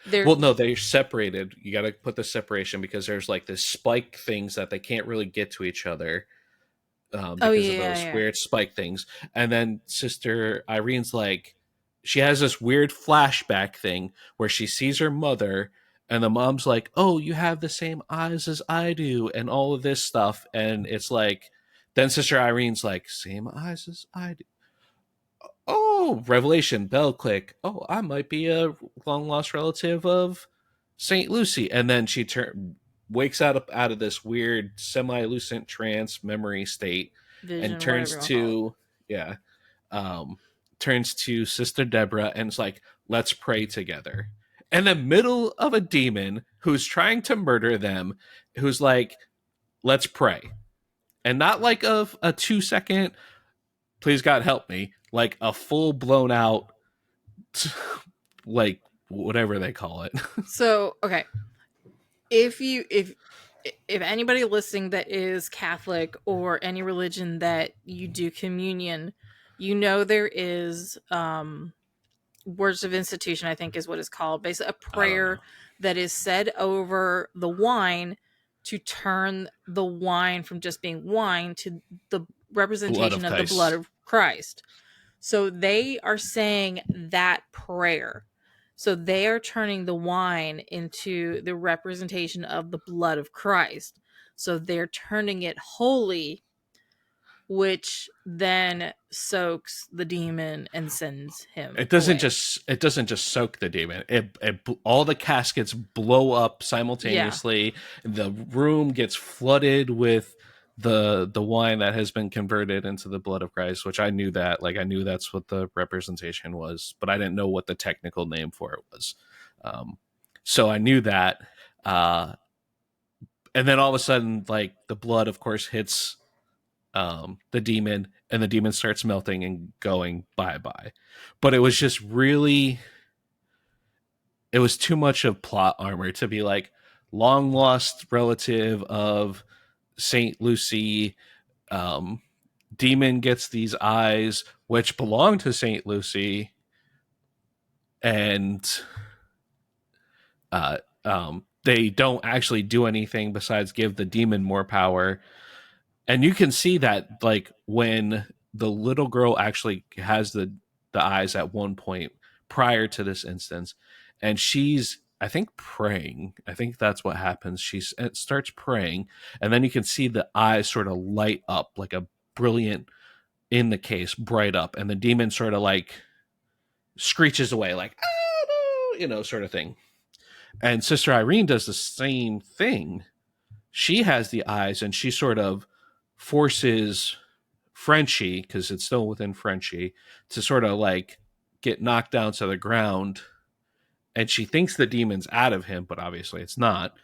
there well, no, they're separated. You got to put the separation because there's like this spike things that they can't really get to each other oh because of yeah, those yeah. weird spike things. And then Sister Irene's like, she has this weird flashback thing where she sees her mother, and the mom's like, "Oh, you have the same eyes as I do," and all of this stuff. And it's like Then Sister Irene's like, same eyes as I do. Oh, revelation, bell click. Oh, I might be a long lost relative of Saint Lucy. And then she wakes out of this weird semi lucid trance memory state and Vision, whatever turns you want to call it. to, yeah, um, turns to Sister Deborah and is like, let's pray together. In the middle of a demon who's trying to murder them, who's like, let's pray. And not like a 2 second, please God help me, like a full blown out, like whatever they call it. So, okay, if anybody listening that is Catholic or any religion that you do communion, you know there is words of institution, I think is what it's called. Basically, a I don't know. prayer that is said over the wine to turn the wine from just being wine to the Blood representation of of the blood Christ. of Christ. So they are saying that prayer. So they are turning the wine into the representation of the blood of Christ. So they're turning it holy, which then soaks the demon and sends him away. It doesn't just soak the demon. All the caskets blow up Yeah. simultaneously. The room gets flooded with the wine that has been converted into the blood of Christ, which I knew that. Like I knew that's what the representation was, but I didn't know what the technical name for it was. Um, so I knew that. Uh, and then all of a sudden, like the blood, of course, hits the demon, and the demon starts melting and going bye bye. But it was just really, it was too much of plot armor to be like long lost relative of Saint Lucy. Um, Demon gets these eyes which belong to Saint Lucy, and they don't actually do anything besides give the demon more power. And you can see that like when the little girl actually has the eyes at one point prior to this instance, and she's, I think, praying. I think that's what happens. She starts praying, and then you can see the eyes sort of light up like a brilliant, in the case, bright up, and the demon sort of like screeches away like, ah, no, sort of thing. And Sister Irene does the same thing. She has the eyes, and she sort of forces Frenchie, because it's still within Frenchie, to sort of like get knocked down to the ground. And she thinks the demon's out of him, but obviously it's not.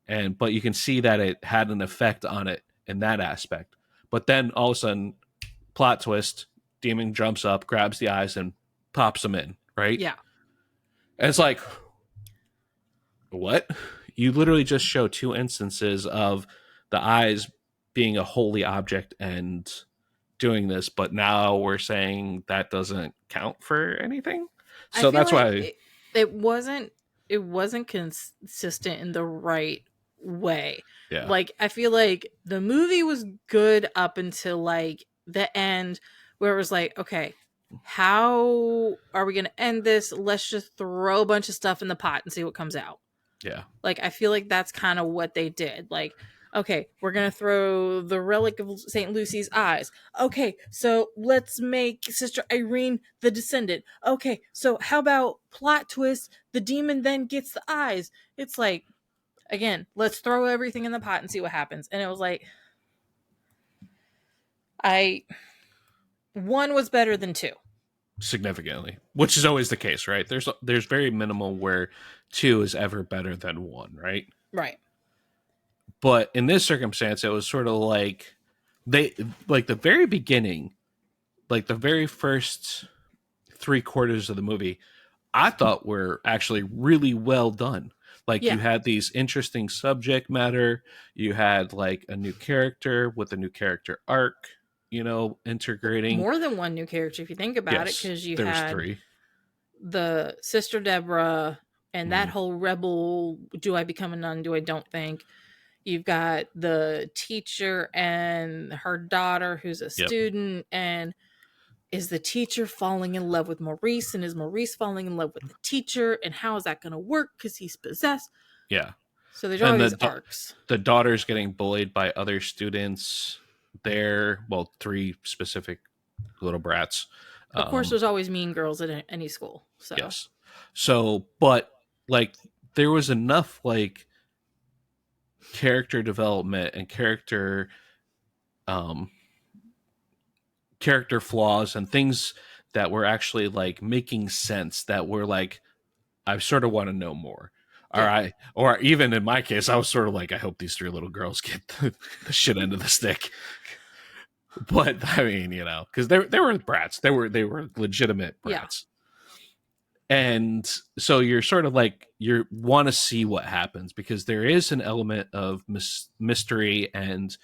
But you can see that it had an effect on it in that aspect. But then all of a sudden, plot twist, demon jumps up, grabs the eyes, and pops them in, right? Yeah. And it's like, what? You literally just show two instances of the eyes being a holy object and doing this, but now we're saying that doesn't count for anything. I So feel that's like why, it wasn't consistent in the right way. yeah, Like I feel like the movie was good up until like the end where it was like, okay, how are we going to end this? Let's just throw a bunch of stuff in the pot and see what comes out. yeah, Like I feel like that's kind of what they did. Like, okay, we're gonna throw the relic of Saint Lucy's eyes. Okay, so let's make Sister Irene the descendant. Okay, so how about plot twist? The demon then gets the eyes. It's like, again, let's throw everything in the pot and see what happens. And it was like, I one was better than two. significantly, which is always the case, right? There's very minimal where two is ever better than one, right? Right. But in this circumstance, it was sort of like they, like the very beginning, like the very first 3 quarters of the movie, I thought were actually really well done. Like you Yeah. had these interesting subject matter, you had like a new character with a new character arc, integrating. More than one new character if you think about it, Yes, because you there was had three. the Sister Deborah and that Mm, whole rebel, do I become a nun, do I don't think. You've got the teacher and her daughter who's a yep. student, and is the teacher falling in love with Maurice, and is Maurice falling in love with the teacher, and how is that going to work because he's possessed? Yeah. So there's all And these arcs. the daughter's getting bullied by other students there, well, three specific little brats. Of course, Um, there's always mean girls at any school. So yes. So, but like there was enough like character development and um character flaws and things that were actually like making sense, that were like I sort of want to know more. All yeah, right. Or even in my case, I was sort of like, I hope these three little girls get the shit end of the stick. But I mean, you know, because they were brats. They were legitimate yeah, brats. And so you're sort of like you want to see what happens, because there is an element of mystery and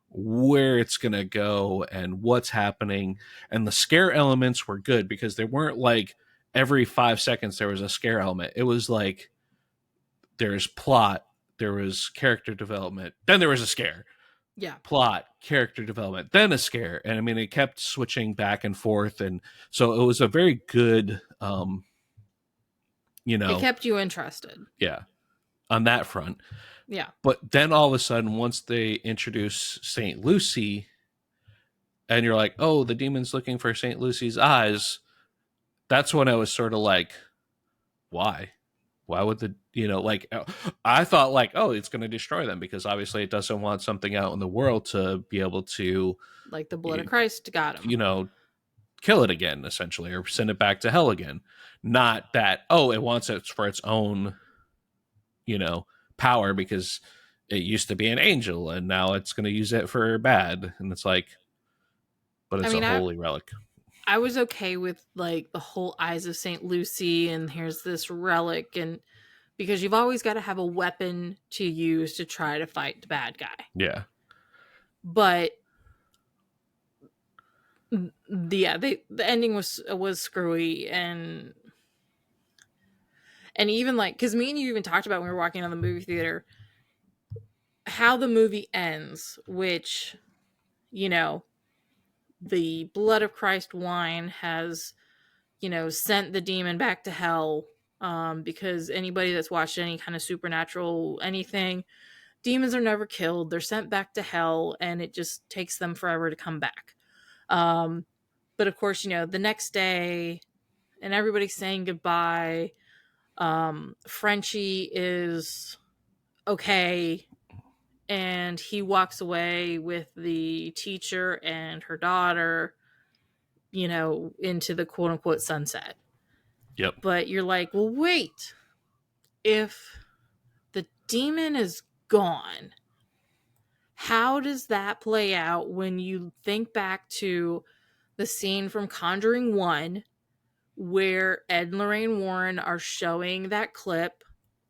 where it's going to go and what's happening. And the scare elements were good, because they weren't like every 5 seconds there was a scare element. It was like there's plot, there was character development, then there was a scare, yeah. plot, character development, then a scare. And I mean, it kept switching back and forth. And so it was a very good, you It know, kept you interested. yeah, on that front. Yeah, But then all of a sudden, once they introduce St. Lucy, and you're like, oh, the demon's looking for St. Lucy's eyes, that's when I was sort of like, why? Why would the, you know, like, I thought like, oh, it's going to destroy them, because obviously it doesn't want something out in the world to be able to, like the blood of Christ got him. you know, kill it again, essentially, or send it back to hell again. Not that, oh, it wants it for its own, you know, power, because it used to be an angel and now it's going to use it for bad. And it's like, but I it's a mean, holy relic. I was okay with like the whole Eyes of St. Lucy and here's this relic, and because you've always got to have a weapon to use to try to fight the bad guy. Yeah. But yeah, the ending was screwy, and even like, because me and you even talked about when we were walking out of the movie theater how the movie ends, which, you know, the blood of Christ wine has, you know, sent the demon back to hell. Because anybody that's watched any kind of supernatural anything, demons are never killed. They're sent back to hell, and it just takes them forever to come back. Um, but of course, you know, the next day, and everybody's saying goodbye. Frenchie is okay, and he walks away with the teacher and her daughter, you know, into the quote unquote sunset. Yep. But you're like, well, wait, if the demon is gone, how does that play out when you think back to the scene from Conjuring 1 where Ed and Lorraine Warren are showing that clip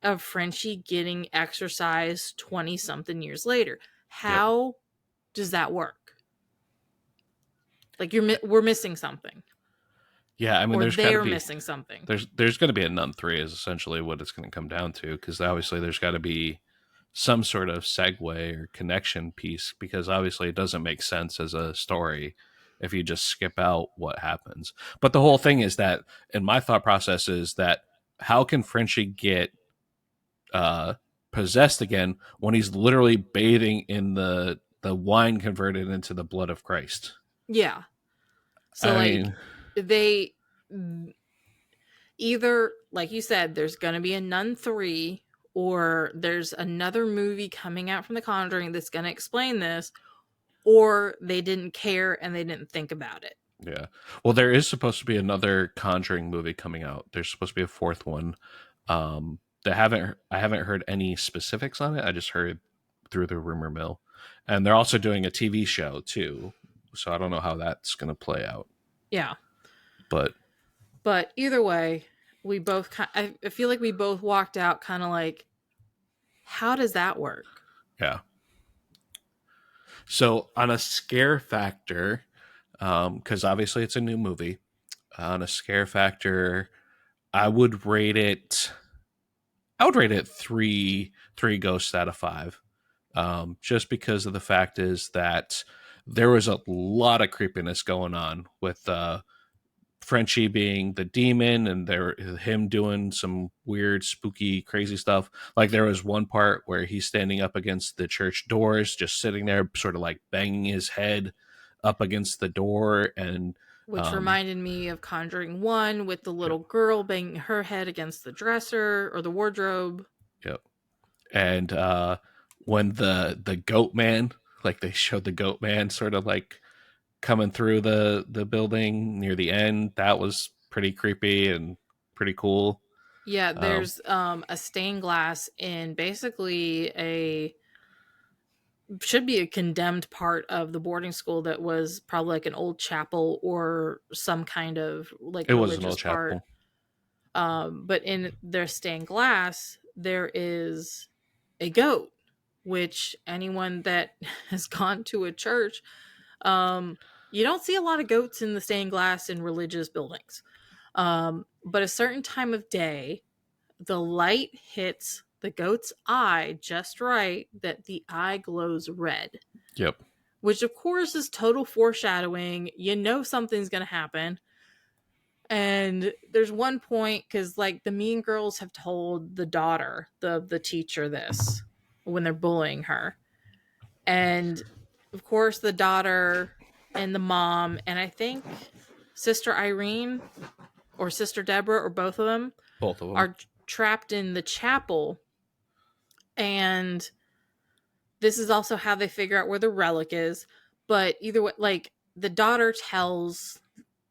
of Frenchie getting exorcised 20 something years later? Yep. How does that work? Like we're missing something, Yeah. I mean, or there's got to they're be, missing something. there's going to be a Nun 3 is essentially what it's going to come down to, because obviously there's got to be some sort of segue or connection piece, because obviously it doesn't make sense as a story if you just skip out what happens. But the whole thing is that, in my thought process, is that how can Frenchie get uh, possessed again when he's literally bathing in the wine converted into the blood of Christ? Yeah. So I like mean, they either, like you said, there's going to be a Nun 3, or there's another movie coming out from The Conjuring that's going to explain this, or they didn't care and they didn't think about it. yeah. Well, there is supposed to be another Conjuring movie coming out. There's supposed to be a fourth one. I haven't heard any specifics on it. I just heard through the rumor mill, and they're also doing a TV show too. So I don't know how that's going to play out. Yeah. But But either way, we both I feel like we both walked out kind of like, how does that work? yeah. So on a scare factor, because obviously it's a new movie, on a scare factor, I would rate it. I would rate it three ghosts out of five. Just because of the fact is that there was a lot of creepiness going on with Frenchie being the demon, and there him doing some weird, spooky, crazy stuff. Like there was one part where he's standing up against the church doors, just sitting there, sort of like banging his head up against the door, and Which um, reminded me of Conjuring 1 with the yeah, little girl banging her head against the dresser or the wardrobe. yeah. And when the goat man, like they showed the goat man, sort of like coming through the building near the end, that was pretty creepy and pretty cool. Yeah, Um, there's a stained glass in basically a should be a condemned part of the boarding school that was probably like an old chapel or some kind of like it was an religious old part. chapel. But in their stained glass, there is a goat, which anyone that has gone to a church, you don't see a lot of goats in the stained glass in religious buildings. But a certain time of day, the light hits the goat's eye just right that the eye glows red, Yep. which of course is total foreshadowing. You know something's going to happen. And there's one point because like the mean girls have told the daughter, the teacher, this when they're bullying her. And of course the daughter and the mom and I think Sister Irene or Sister Deborah or both of them Both of them. are trapped in the chapel. And this is also how they figure out where the relic is. But either way, like the daughter tells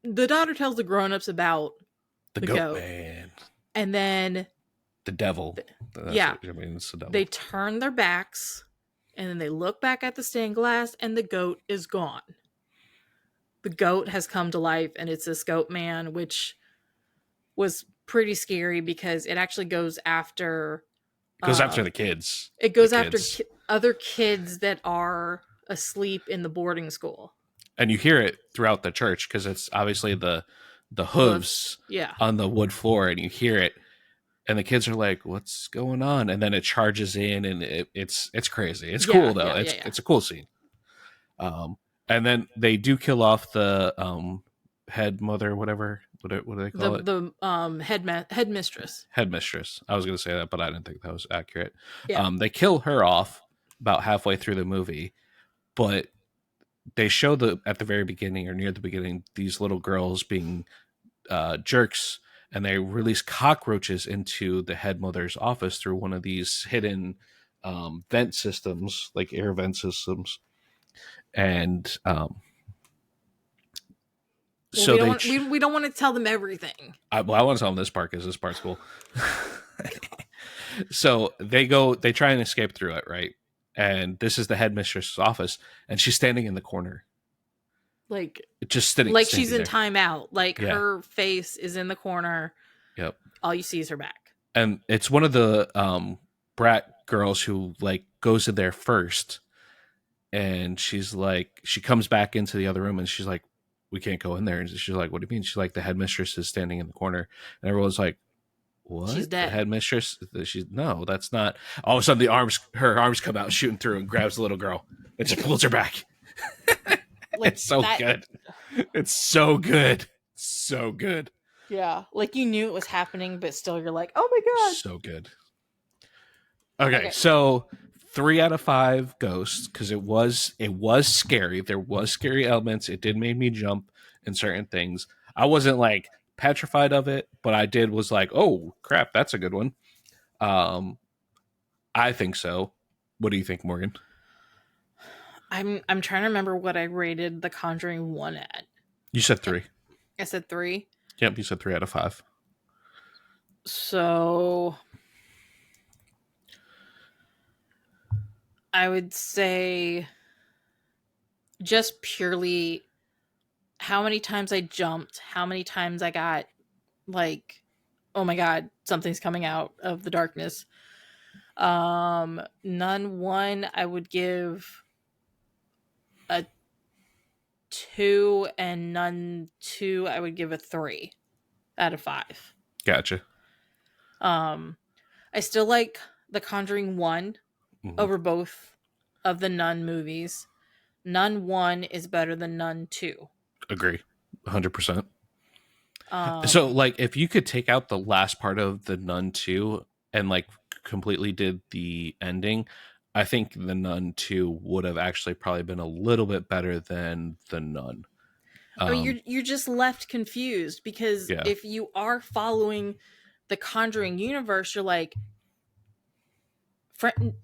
the grown-ups about The the goat goat. man. And then The devil. That's yeah, what I mean. It's the they devil. turn their backs and then they look back at the stained glass and the goat is gone. The goat has come to life and it's this goat man, which was pretty scary because it actually goes after It goes after uh the kids. it The goes after kids. other kids that are asleep in the boarding school. And you hear it throughout the church because it's obviously the Hooves. hooves Yeah. on the wood floor, and you hear it, and the kids are like, "What's going on?" And then it charges in, and it's crazy. It's Yeah, cool though. yeah, yeah, It's yeah. it's a cool scene. And then they do kill off the head mother, whatever. What do they call it? The headmistress. Headmistress. I was going to say that, but I didn't think that was accurate. Yeah. They kill her off about halfway through the movie, but they show the at the very beginning or near the beginning these little girls being jerks, and they release cockroaches into the head mother's office through one of these hidden vent systems, like air vent systems, and Well, so they. we don't want to tell them everything. I want to tell them this part because this part's cool. So they go, they try and escape through it, right? And this is the headmistress's office, and she's standing in the corner, Like just she's standing in there. timeout. Like Yeah. her face is in the corner. Yep. All you see is her back. And it's one of the brat girls who like goes in there first, and she's like, she comes back into the other room, and she's like, "We can't go in there." And she's like, "What do you mean?" She's like, "The headmistress is standing in the corner," and everyone's like, She's "What? The dead. headmistress?" She's no, that's not. All of a sudden, her arms come out shooting through and grabs the little girl and just pulls her back. Like It's so that. good. It's so good. So good. Yeah. Like you knew it was happening, but still you're like, oh my god. So good. Okay, Okay. so 3 out of 5 ghosts because it was scary. There was scary elements. It did make me jump in certain things. I wasn't like petrified of it, but I did was like, oh crap, that's a good one. Um, I think so. What do you think, Morgan? I'm trying to remember what I rated The Conjuring 1 at. You said 3. I said 3. Yep, you said 3 out of 5. So I would say just purely how many times I jumped, how many times I got like, oh my god, something's coming out of the darkness. Nun 1 I would give a 2 and Nun 2 I would give a 3 out of 5. Gotcha. I still like The Conjuring 1 Mhm. over both of the Nun movies. Nun 1 is better than Nun 2. Agree. 100%. So, Um, like, if you could take out the last part of the Nun 2 and, like, completely did the ending, I think the Nun 2 would have actually probably been a little bit better than the Nun. I mean, Um, you're just left confused because yeah, if you are following the Conjuring universe, you're like,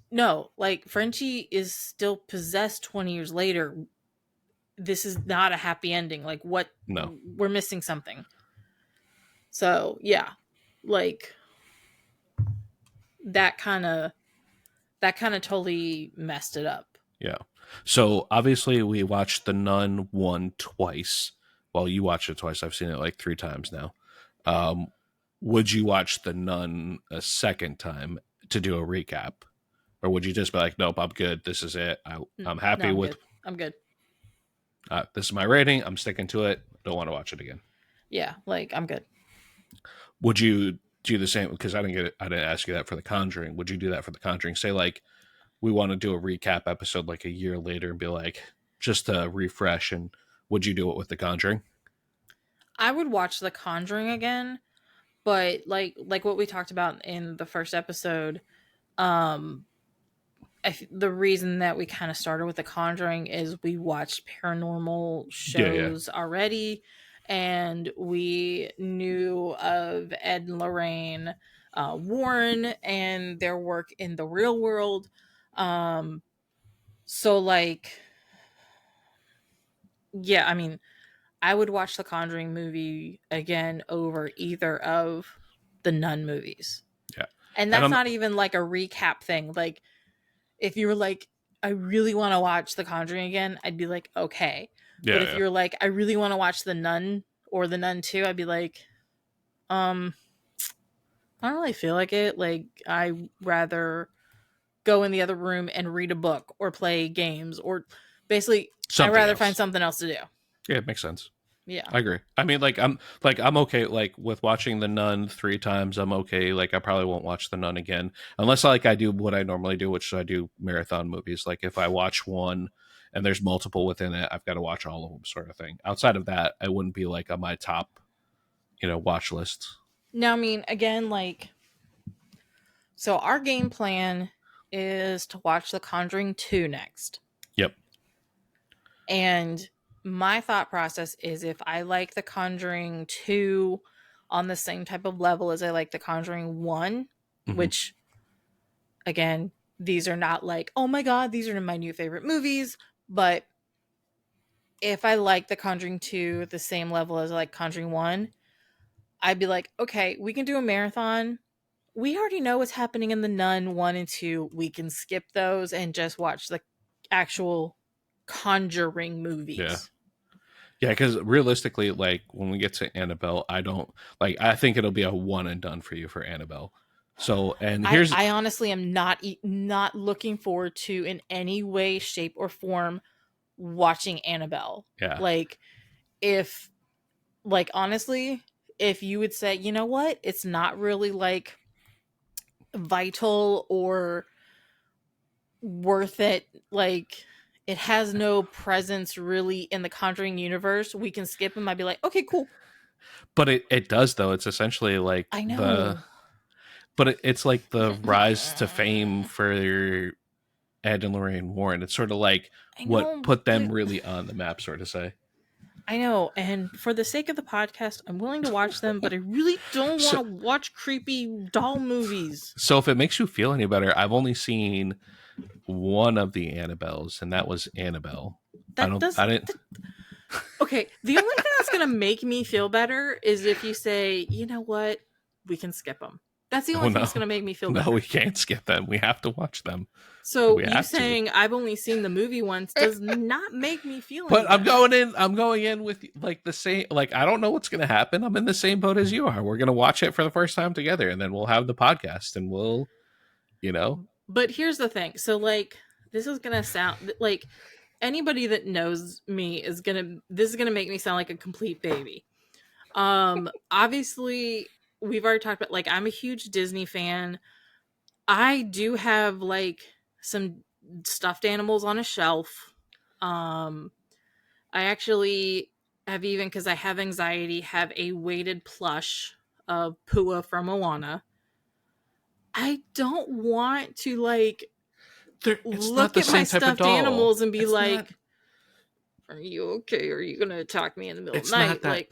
no, like Frenchie is still possessed 20 years later. This is not a happy ending. Like, what? no, We're missing something. So yeah, like that kind of totally messed it up. yeah. So, obviously, we watched the Nun 1 twice. Well, you watched it twice. I've seen it like 3 times now. Um, would you watch the Nun a second time to do a recap? Or would you just be like, nope, I'm good. This is it. I'm No, happy I'm with good. I'm good. this is my rating. I'm sticking to it. Don't want to watch it again. Yeah, like I'm good. Would you do the same? Because I didn't get it. I didn't ask you that for the Conjuring. Would you do that for the Conjuring? Say like we want to do a recap episode like a year later and be like just to refresh. And would you do it with the Conjuring? I would watch The Conjuring again, but like what we talked about in the first episode, um the reason that we kind of started with The Conjuring is we watched paranormal Yeah, yeah. shows already, and we knew of Ed and Lorraine Warren and their work in the real world. Um, so like, yeah, I mean, I would watch the Conjuring movie again over either of the Nun movies. Yeah. And And that's I'm not even like a recap thing. Like, if you were like, I really want to watch The Conjuring again, I'd be like, okay. But yeah, if yeah. you're like, I really want to watch The Nun or The Nun 2, I'd be like, um, I don't really feel like it. Like, I rather go in the other room and read a book or play games or basically, I'd Something rather find else. something else to do. Yeah, it makes sense. Yeah. I agree. I mean, I'm okay. Like with watching the Nun 3 times, I'm okay. Like I probably won't watch the Nun again unless like I do what I normally do, which is I do marathon movies. Like if I watch one and there's multiple within it, I've got to watch all of them, sort of thing. Outside of that, I wouldn't be like on my top, watch list. Now, I mean, again, like, so our game plan is to watch The Conjuring 2 next. Yep. And my thought process is if I like The Conjuring 2 on the same type of level as I like The Conjuring 1, Hmm. which, again, these are not like, oh my God, these are my new favorite movies. But if I like The Conjuring 2 at the same level as I like Conjuring 1, I'd be like, okay, we can do a marathon. We already know what's happening in The Nun 1 and 2. We can skip those and just watch the actual Conjuring Yeah. movies. Yeah, because realistically, like when we get to Annabelle, I don't like. I think it'll be a one and done for you for Annabelle. So, and here's I honestly am not looking forward to in any way, shape, or form watching Annabelle. yeah, Like if like honestly, if you would say, you know what, it's not really like vital or worth it, like it has no presence really in the Conjuring universe, we can skip them. I'd be like, okay, cool. but it does though. It's essentially like I know. it's like the rise to fame for Ed and Lorraine Warren. It's sort of like I what know, put them but really on the map, sort of say. I know, and for the sake of the podcast, I'm willing to watch them, but I really don't want So, to watch creepy doll movies. so if it makes you feel any better, I've only seen one of the Annabelles, and that was Annabelle. That I doesn't. didn't. Okay, the only thing that's gonna make me feel better is if you say, you know what, we can skip them. That's the Oh only thing that's no, gonna make me feel no, we better. can't skip them. We have to watch them. So We you have to. saying I've only seen the movie once does not make me feel any But I'm better. going in. I'm going in with like the same. Like I don't know what's going to happen. I'm in the same boat as you are. We're going to watch it for the first time together, and then we'll have the podcast, and we'll, you know, But here's the thing. So like this is gonna sound like anybody that knows me is gonna this is gonna make me sound like a complete baby. Obviously we've already talked about like I'm a huge Disney fan. I do have like some stuffed animals on a shelf. Um I actually have even, because I have anxiety, have a weighted plush of Pua from Moana. I don't want to like It's not look the at my same type of stuffed doll. animals and be It's not. like, "Are you okay? Are you gonna attack me in the middle of the It's not night?" that. Like,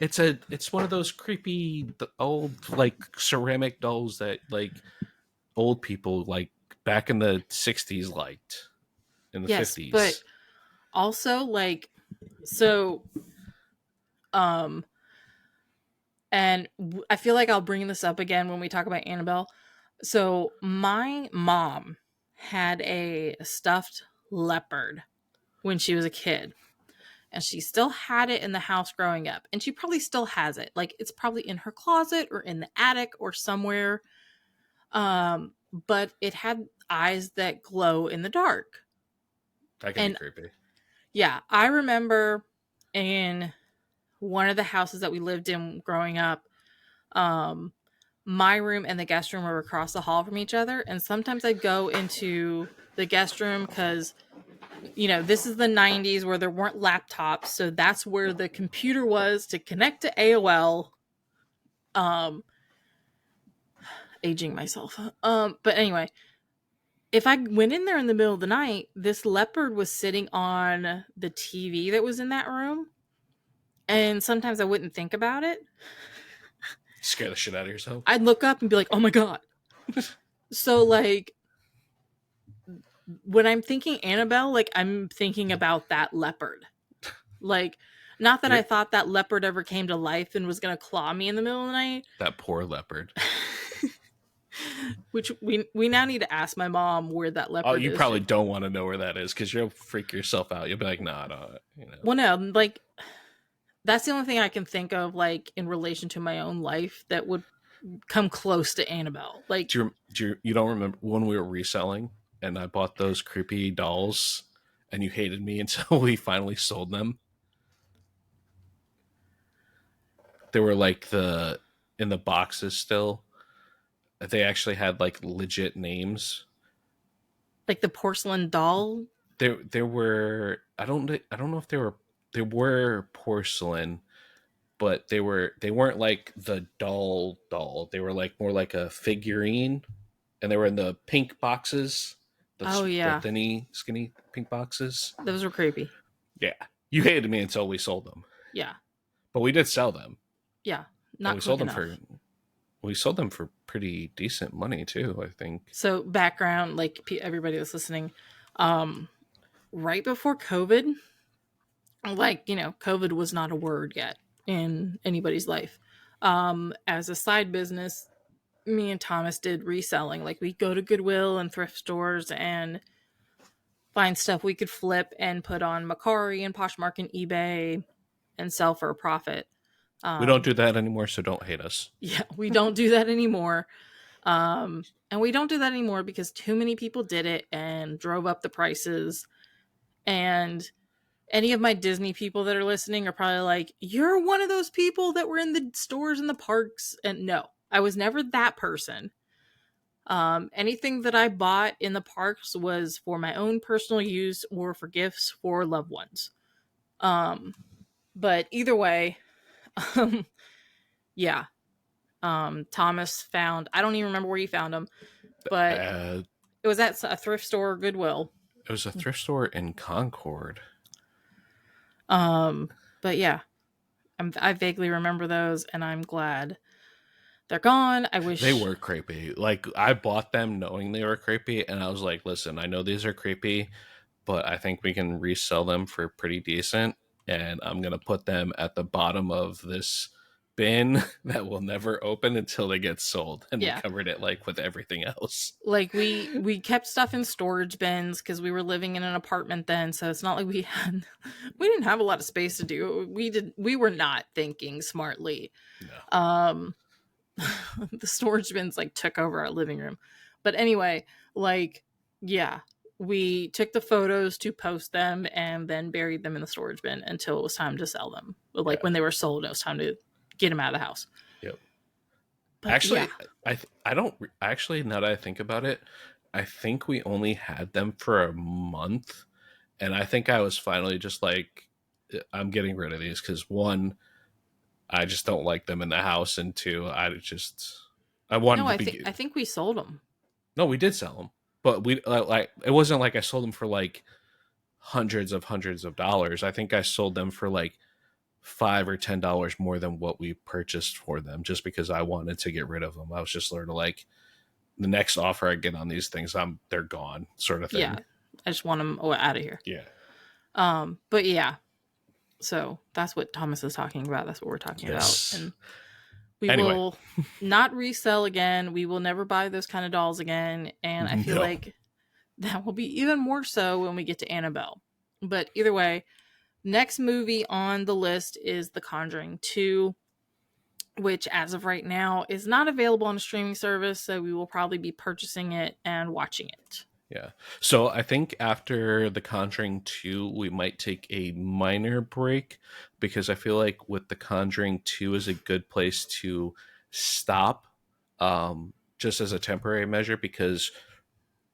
It's one of those creepy old like ceramic dolls that like old people like back in the 60s liked in the yes, but 50s. also like, so um and I feel like I'll bring this up again when we talk about Annabelle. So my mom had a stuffed leopard when she was a kid, and she still had it in the house growing up, and she probably still has it. Like, it's probably in her closet or in the attic or somewhere. But it had eyes that glow in the dark. That can be And creepy. yeah, I remember in one of the houses that we lived in growing up, um my room and the guest room were across the hall from each other, and sometimes I'd go into the guest room because this is the 90s where there weren't laptops, so that's where the computer was to connect to AOL. um Aging myself. But anyway, if I went in there in the middle of the night, this leopard was sitting on the TV that was in that room, and sometimes I wouldn't think about it. Scare the shit out of yourself. I'd look up and be like, "Oh my god." So like, when I'm thinking Annabelle, like, I'm thinking about that leopard. Like, not that I You're thought that leopard ever came to life and was going to claw me in the middle of the night, that poor leopard. which we now need to ask my mom where that Oh, leopard you is. probably don't want to know where that is because you'll freak yourself out. You'll be like, nah, no, Well, no, like, that's the only thing I can think of, like, in relation to my own life that would come close to Annabelle. Like, You don't remember when we were reselling and I bought those creepy dolls and you hated me until we finally sold them? They were like in the boxes still. They actually had like legit names. the porcelain doll. There were I don't know if they were porcelain, but they weren't like the doll. They were like more like a figurine, and they were in the pink boxes, Oh the yeah, thinny skinny pink boxes. those were creepy. Yeah, you hated me until we sold them, Yeah, but we did sell them, yeah, and not quick for enough. we sold them for pretty decent money too. I think. So background, like, everybody that's listening, um, right before COVID, like, COVID was not a word yet in anybody's life. As a side business, me and Thomas did reselling. Like, we go to Goodwill and thrift stores and find stuff we could flip and put on Macari and Poshmark and eBay and sell for a profit. We don't Um, do that anymore, so don't hate us. yeah, we don't do that anymore. And we don't do that anymore because too many people did it and drove up the prices. And any of my Disney people that are listening are probably like, "You're one of those people that were in the stores and the parks." And no, I was never that person. Anything that I bought in the parks was for my own personal use or for gifts for loved ones. Um, but either way, um, yeah. Thomas found, I don't even remember where he found them, but Uh, it was at a thrift store, Goodwill. it was a thrift store in Concord. Um, but yeah, I vaguely remember those, and I'm glad they're gone. I They wish. were creepy. Like I bought them knowing they were creepy, and I was like, "Listen, I know these are creepy, but I think we can resell them for pretty decent, and I'm gonna put them at the bottom of this bin that will never open until they get sold." And we Yeah, covered it like with everything else. like, we kept stuff in storage bins because we were living in an apartment then, so it's not like we didn't have a lot of space to do. We were not thinking smartly. No, Um, the storage bins like took over our living room. But anyway, like, yeah, we took the photos to post them and then buried them in the storage bin until it was time to sell them. Like, yeah, when they were sold, it was time to get them out of the house. yep. But yeah, Actually, I don't actually. Now that I think about it, I think we only had them for a month, and I think I was finally just like, I'm getting rid of these because one, I just don't like them in the house, and two, I wanted No, to I be. think we sold them. No, we did sell them, but we like it wasn't like I sold them for like hundreds of dollars. I think I sold them for like $5 or $10 more than what we purchased for them, just because I wanted to get rid of them. I was just sort of like, the next offer I get on these things, they're gone, sort of Yeah, thing. I just want them out of here. Yeah. But yeah, so that's what Thomas is talking about. That's what we're talking about, Yes. and we Anyway, will not resell again. We will never buy those kind of dolls again, and I feel no. like that will be even more so when we get to Annabelle. But either way, next movie on the list is The Conjuring 2, which as of right now is not available on a streaming service, so we will probably be purchasing it and watching it. Yeah. So I think after The Conjuring 2, we might take a minor break because I feel like with The Conjuring 2 is a good place to stop, just as a temporary measure, because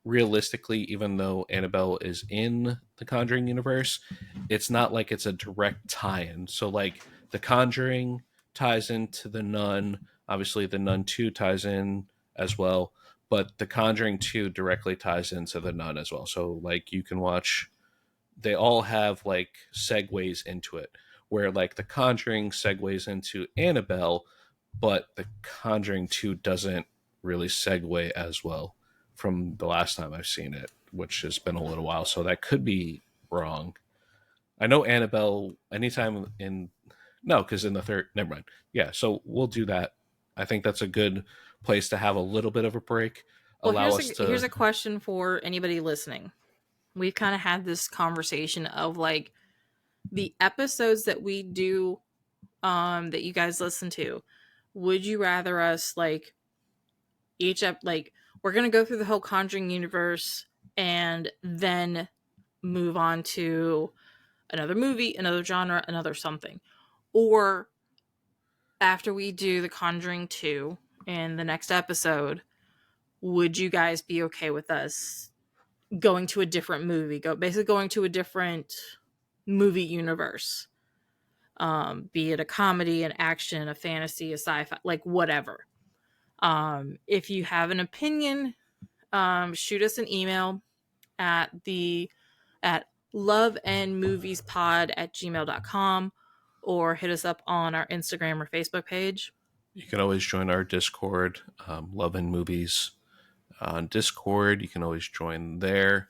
realistically, even though Annabelle is in the Conjuring universe, it's not like it's a direct tie-in. So like The Conjuring ties into The Nun, obviously The Nun 2 ties in as well, but The Conjuring 2 directly ties into The Nun as well. So like you can watch, they all have like segues into it, where like The Conjuring segues into Annabelle, but The Conjuring 2 doesn't really segue as well from the last time I've seen it, which has been a little while. So that could be wrong. I know Annabelle, anytime in, no, because in the third, never mind. Yeah, so we'll do that. I think that's a good place to have a little bit of a break, Well, allow us here's to. a question for anybody listening. We've kind of had this conversation of like the episodes that we do that you guys listen to. Would you rather us like like we're going to go through the whole Conjuring universe and then move on to another movie, another genre, another something. Or after we do The Conjuring 2 in the next episode, would you guys be okay with us going to a different movie? Basically going to a different movie universe. Be it a comedy, an action, a fantasy, a sci-fi, like whatever. If you have an opinion, shoot us an email at loveandmoviespod@gmail.com or hit us up on our Instagram or Facebook page. You can always join our Discord, Love and Movies on Discord. You can always join there.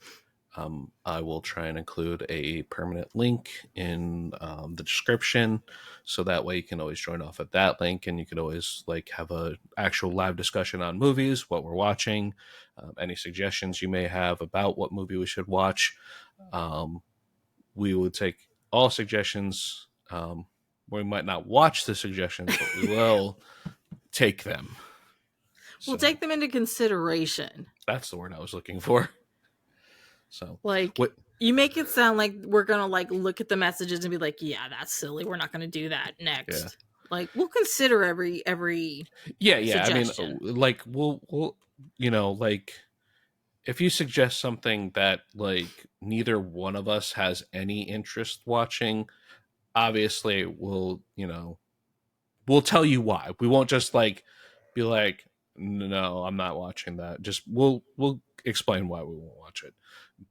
I will try and include a permanent link in the description, so that way you can always join off at that link, and you can always like have a actual live discussion on movies, what we're watching, any suggestions you may have about what movie we should watch. Um, we would take all suggestions. We might not watch the suggestions, but we will take them. We'll So take them into consideration. that's the word I was looking for. So Like, what? you make it sound like we're gonna like look at the messages and be like, yeah, that's silly. We're not gonna do that Yeah, next. Like, we'll consider every yeah. I mean, suggestion. like we'll like if you suggest something that like neither one of us has any interest watching, obviously we'll tell you why. We won't just like be like, no, I'm not watching that. Just we'll explain why we won't watch it.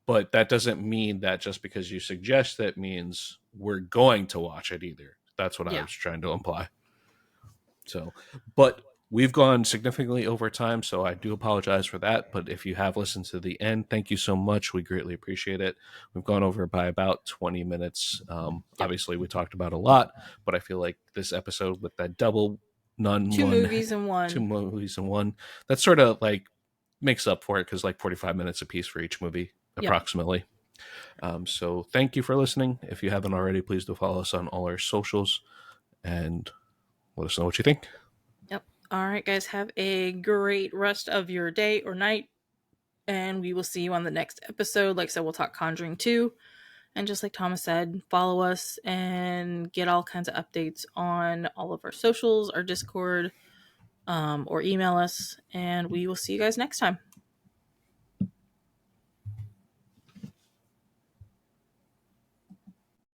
But that doesn't mean that just because you suggest it means we're going to watch it either. That's what I Yeah. was trying to imply. So, but we've gone significantly over time, so I do apologize for that. But if you have listened to the end, thank you so much. We greatly appreciate it. We've gone over by about 20 minutes. Yep. Obviously, we talked about a lot, but I feel like this episode with that double Nun Two one, movies in two one. movies in one, that sort of like makes up for it because like 45 minutes a piece for each movie, Yep. approximately. So thank you for listening. If you haven't already, please do follow us on all our socials and let us know what you think. Yep. All right, guys. Have a great rest of your day or night. And we will see you on the next episode. Like I said, we'll talk Conjuring 2. And just like Thomas said, follow us and get all kinds of updates on all of our socials, our Discord, or email us. And we will see you guys next time.